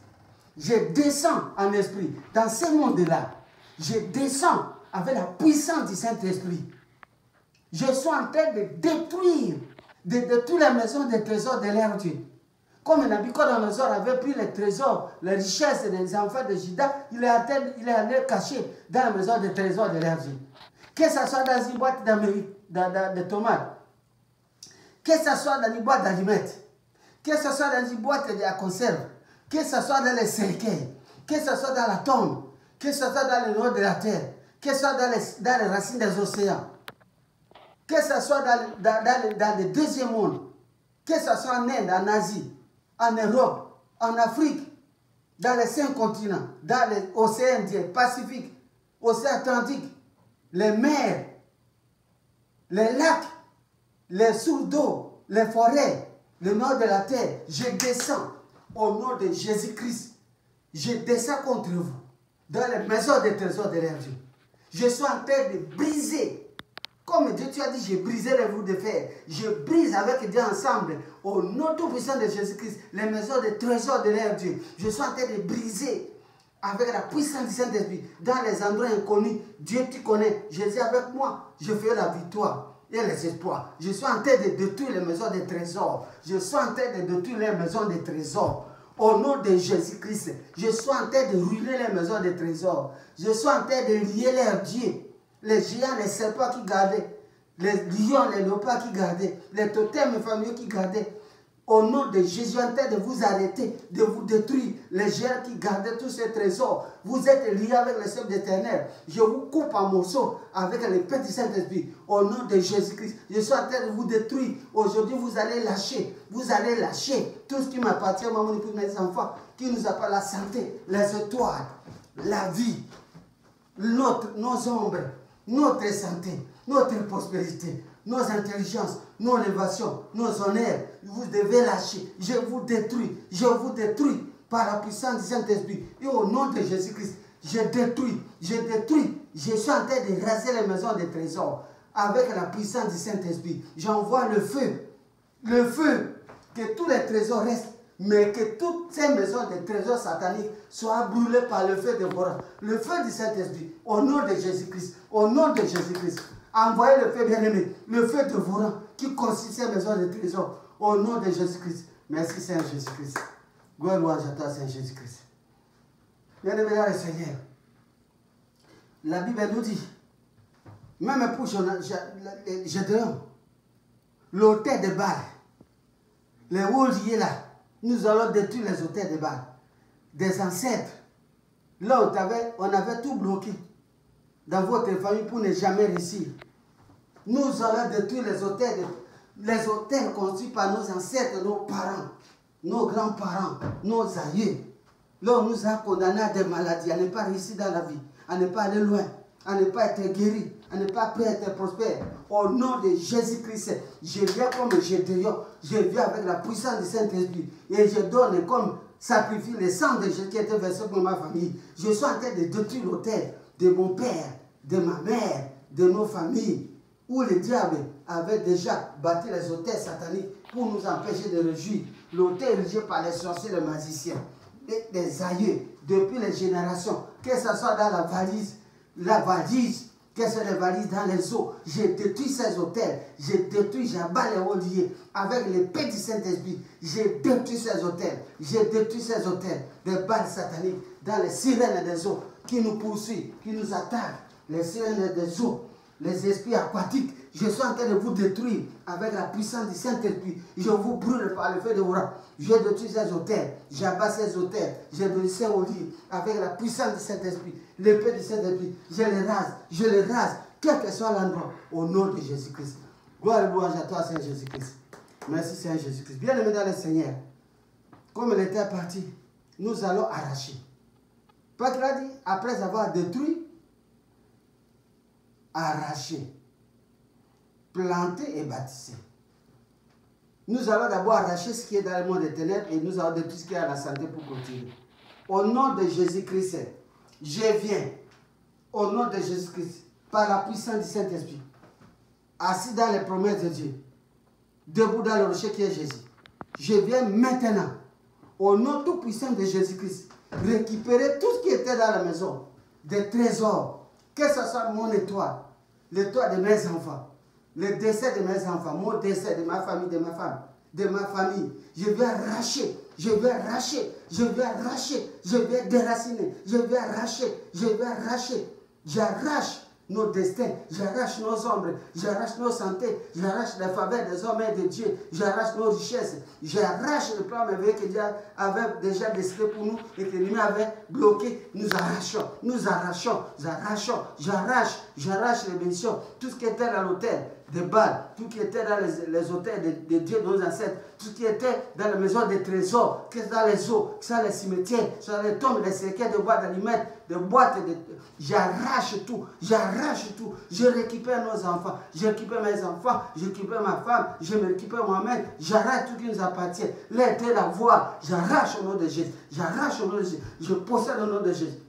Je descends en esprit dans ce monde-là. Je descends avec la puissance du Saint-Esprit. Je suis en train de détruire toutes les maisons des trésors de leur Dieu. Comme Nabucodonosor avait pris les trésors, les richesses des enfants de Juda, il est allé cacher dans la maison des trésors de leur Dieu. Que ce soit dans une boîte de tomates, que ce soit dans une boîte d'allumettes, que ce soit dans une boîte de conserve, que ce soit dans les cercueils, que ce soit dans la tombe, que ce soit dans le nord de la terre, que ce soit dans les racines des océans, que ce soit dans le deuxième monde, que ce soit en Inde, en Asie, en Europe, en Afrique, dans les 5 continents, dans l'océan Indien, Pacifique, océan Atlantique, les mers, les lacs, les sources d'eau, les forêts, le nord de la terre, je descends au nom de Jésus-Christ. Je descends contre vous dans les maisons des trésors de leur Dieu. Je suis en train de briser. Comme Dieu, tu as dit, j'ai brisé les roues de fer. Je brise avec Dieu ensemble, au nom tout puissant de Jésus-Christ, les maisons des trésors de leur Dieu. Je suis en train de briser avec la puissance du Saint-Esprit dans les endroits inconnus. Dieu, tu connais. Jésus avec moi. Je fais la victoire et les espoirs. Je suis en train de détruire les maisons des trésors. Je suis en train de détruire les maisons des trésors. Au nom de Jésus-Christ, je suis en train de ruiner les maisons des trésors. Je suis en train de lier leurs dieux. Les géants, les serpents qui gardaient, les lions, les léopards qui gardaient, les totems familiaux qui gardaient. Au nom de Jésus, je suis en train de vous arrêter, de vous détruire. Les géants qui gardaient tous ces trésors, vous êtes liés avec le Seigneur éternel. Je vous coupe en morceaux avec l'épée du Saint-Esprit. Au nom de Jésus-Christ, je suis en train de vous détruire. Aujourd'hui, vous allez lâcher tout ce qui m'appartient, maman, pour mes enfants, qui nous appartient, la santé, les étoiles, la vie, nos ombres, notre santé, notre prospérité, nos intelligences, nos élévations, nos honneurs. Vous devez lâcher. Je vous détruis par la puissance du Saint-Esprit. Et au nom de Jésus-Christ, je détruis. Je suis en train de raser les maisons des trésors avec la puissance du Saint-Esprit. J'envoie le feu, que tous les trésors restent. Mais que toutes ces maisons de trésors sataniques soient brûlées par le feu dévorant. Le feu du Saint-Esprit, au nom de Jésus-Christ, au nom de Jésus-Christ. Envoyez le feu bien-aimé, le feu dévorant qui constitue ces maisons de trésors, au nom de Jésus-Christ. Merci Saint Jésus-Christ. Gloire à toi, Saint Jésus-Christ. Bien-aimé dans le Seigneur, la Bible nous dit, même pour Gédéon, l'autel de Baal, les rouliers là, nous allons détruire les autels de Baal, des ancêtres. Là, on avait tout bloqué dans votre famille pour ne jamais réussir. Nous allons détruire les autels construits par nos ancêtres, nos parents, nos grands-parents, nos aïeux. Là, on nous a condamnés à des maladies, à ne pas réussir dans la vie, à ne pas aller loin, à ne pas être guéri, à ne pas être prospère. Au nom de Jésus-Christ, je viens comme Gédéon, je viens avec la puissance du Saint-Esprit et je donne comme sacrifice le sang de Jésus qui était versé pour ma famille. Je suis en train de détruire l'autel de mon père, de ma mère, de nos familles, où le diable avait déjà bâti les autels sataniques pour nous empêcher de réjouir. L'autel érigé par les sorciers, les magiciens, les aïeux, depuis les générations, que ce soit dans la valise, que ce soit les valises dans les eaux. Je détruis ces autels, j'abats les rouliers avec l'épée du Saint-Esprit. Je détruis ces autels, des balles sataniques dans les sirènes des eaux qui nous poursuivent, qui nous attaquent, les sirènes des eaux, les esprits aquatiques. Je suis en train de vous détruire avec la puissance du Saint-Esprit. Je vous brûle par le feu de l'orage. Je détruis ces autels, j'abats ces autels, je détruis ces rouliers avec la puissance du Saint-Esprit, l'épée du Saint-Esprit. Je les rase, quel que soit l'endroit, au nom de Jésus-Christ. Gloire et louange à toi, Saint Jésus-Christ. Merci, Saint Jésus-Christ. Bien-aimé dans le Seigneur, comme il était parti, nous allons arracher. Parce qu'il a dit, après avoir détruit, arraché, planté et bâtissé. Nous allons d'abord arracher ce qui est dans le monde des ténèbres et nous allons de tout ce qui est à la santé pour continuer. Au nom de Jésus-Christ, je viens, au nom de Jésus-Christ, par la puissance du Saint-Esprit, assis dans les promesses de Dieu, debout dans le rocher qui est Jésus. Je viens maintenant, au nom tout puissant de Jésus-Christ, récupérer tout ce qui était dans la maison, des trésors, que ce soit mon étoile, l'étoile de mes enfants, le décès de mes enfants, mon décès de ma famille, de ma femme, de ma famille. Je vais arracher, je vais arracher, je vais arracher, je vais déraciner, je vais arracher, je vais arracher. J'arrache nos destins, j'arrache nos ombres, j'arrache nos santé, j'arrache les faveurs des hommes et de Dieu, j'arrache nos richesses, j'arrache le plan merveilleux que Dieu avait déjà décidé pour nous et que l'ennemi avait bloqué. Nous arrachons, j'arrache les bénédictions, tout ce qui était dans l'autel de Baal, tout ce qui était dans les autels de Dieu, de nos ancêtres, tout ce qui était dans la maison des trésors, que ce soit les eaux, que ce soit les cimetières, que ce soit les tombes, les cercueils de boîtes d'aliments, de boîtes, j'arrache tout, je récupère nos enfants, je récupère mes enfants, je récupère ma femme, je me récupère moi-même, j'arrache tout qui nous appartient, l'être, la voix, j'arrache au nom de Jésus, j'arrache au nom de Jésus, je possède au nom de Jésus.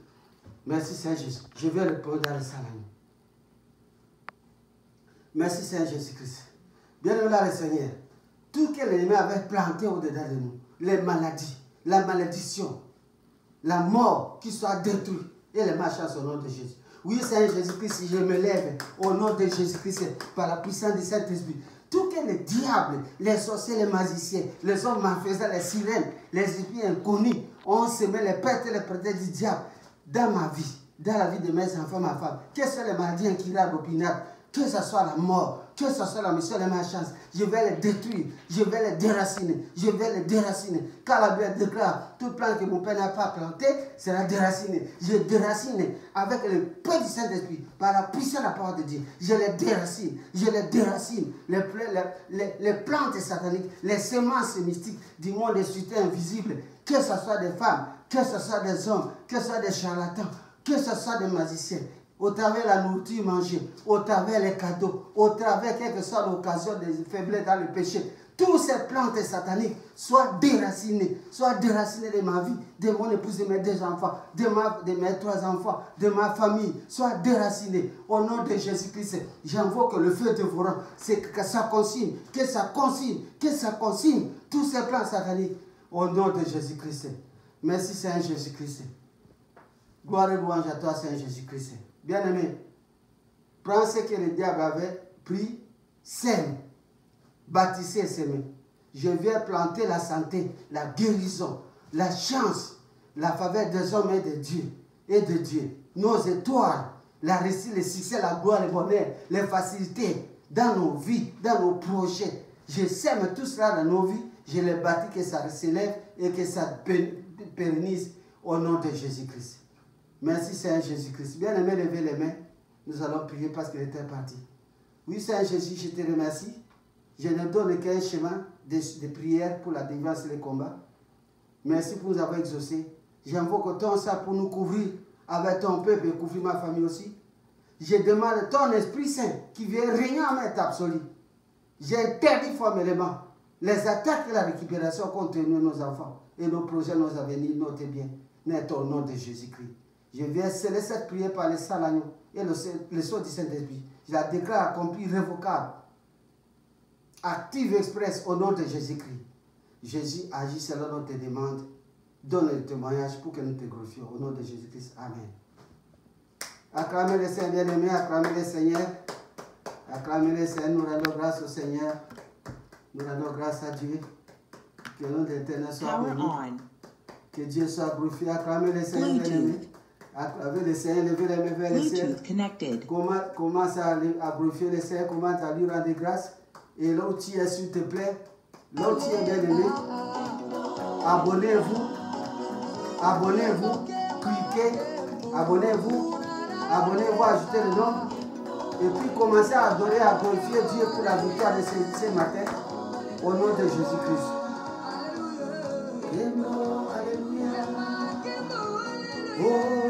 Merci Saint Jésus, je vais le prendre dans le salon. Merci Saint Jésus-Christ. Bien-aimé dans le Seigneur, tout ce que l'ennemi avait planté au-dedans de nous, les maladies, la malédiction, la mort qui soit détruite, et les malchance au nom de Jésus. Oui, Saint Jésus-Christ, je me lève au nom de Jésus-Christ par la puissance du Saint-Esprit. Tout que les diables, les sorciers, les magiciens, les hommes malfaisants, les sirènes, les esprits inconnus ont semé les pertes et les prétextes du diable dans ma vie, dans la vie de mes enfants, ma femme. Quelles sont les maladies incurables, opinables, que ce soit la mort, que ce soit la mission de ma chance, je vais les détruire, je vais les déraciner, je vais les déraciner. Car la Bible déclare, tout plan que mon Père n'a pas planté sera déraciné. Je déracine avec le peu du Saint-Esprit, par la puissance de la parole de Dieu. Je les déracine, les plantes sataniques, les semences mystiques du monde des cités invisibles, que ce soit des femmes, que ce soit des hommes, que ce soit des charlatans, que ce soit des magiciens. Au travers la nourriture mangée, au travers les cadeaux, au travers quelle que soit l'occasion des faiblesses dans le péché, toutes ces plantes sataniques soient déracinées de ma vie, de mon épouse, de mes 2 enfants, de mes 3 enfants, de ma famille, soient déracinées. Au nom de Jésus-Christ, j'invoque le feu dévorant, c'est que ça consigne, que ça consigne tous ces plantes sataniques. Au nom de Jésus-Christ. Merci Saint Jésus-Christ. Gloire et louange à toi Saint Jésus-Christ. Bien-aimé, prends ce que le diable avait pris, sème, bâtissez et semez. Je viens planter la santé, la guérison, la chance, la faveur des hommes et de Dieu. Nos étoiles, la réussite, le succès, la gloire, le bonheur, les facilités dans nos vies, dans nos projets. Je sème tout cela dans nos vies, je les bâtis, que ça s'élève et que ça pérennise au nom de Jésus-Christ. Merci Saint Jésus-Christ. Bien aimé, levez les mains. Nous allons prier parce qu'il était parti. Oui Saint Jésus, je te remercie. Je ne donne qu'un chemin de prière pour la délivrance et le combat. Merci pour nous avoir exaucés. J'invoque ton sang pour nous couvrir avec ton peuple et couvrir ma famille aussi. Je demande ton Esprit Saint qui vient régner en maître absolu. J'interdis formellement les attaques et la récupération contre nous, nos enfants, et nos projets, nos avenirs, notre bien. N'est au nom de Jésus-Christ. Je viens sceller cette prière par le sang l'agneau et le sceau du Saint-Esprit. Je la déclare accomplie, irrévocable, active, express au nom de Jésus-Christ. Jésus agit selon notre demande. Donne le témoignage pour que nous te glorifions. Au nom de Jésus-Christ. Amen. Acclamez le Seigneur bien-aimé, acclamez le Seigneur. Acclamez le Seigneur. Nous rendons grâce au Seigneur. Nous rendons grâce à Dieu. Que le nom de l'Éternel soit béni. Que Dieu soit glorifié. Acclamez le Seigneur bien-aimé. Acclamez le Seigneur, levez les mains vers le ciel. Commence à glorifier le Seigneur, commence à lui rendre grâce. Et là où tu es, s'il te plaît, là où tu es bien-aimé, abonnez-vous, cliquez, abonnez-vous, ajoutez le nom. Et puis commencez à adorer, à glorifier Dieu pour la victoire de ce matin, au nom de Jésus-Christ. Alléluia. Oh.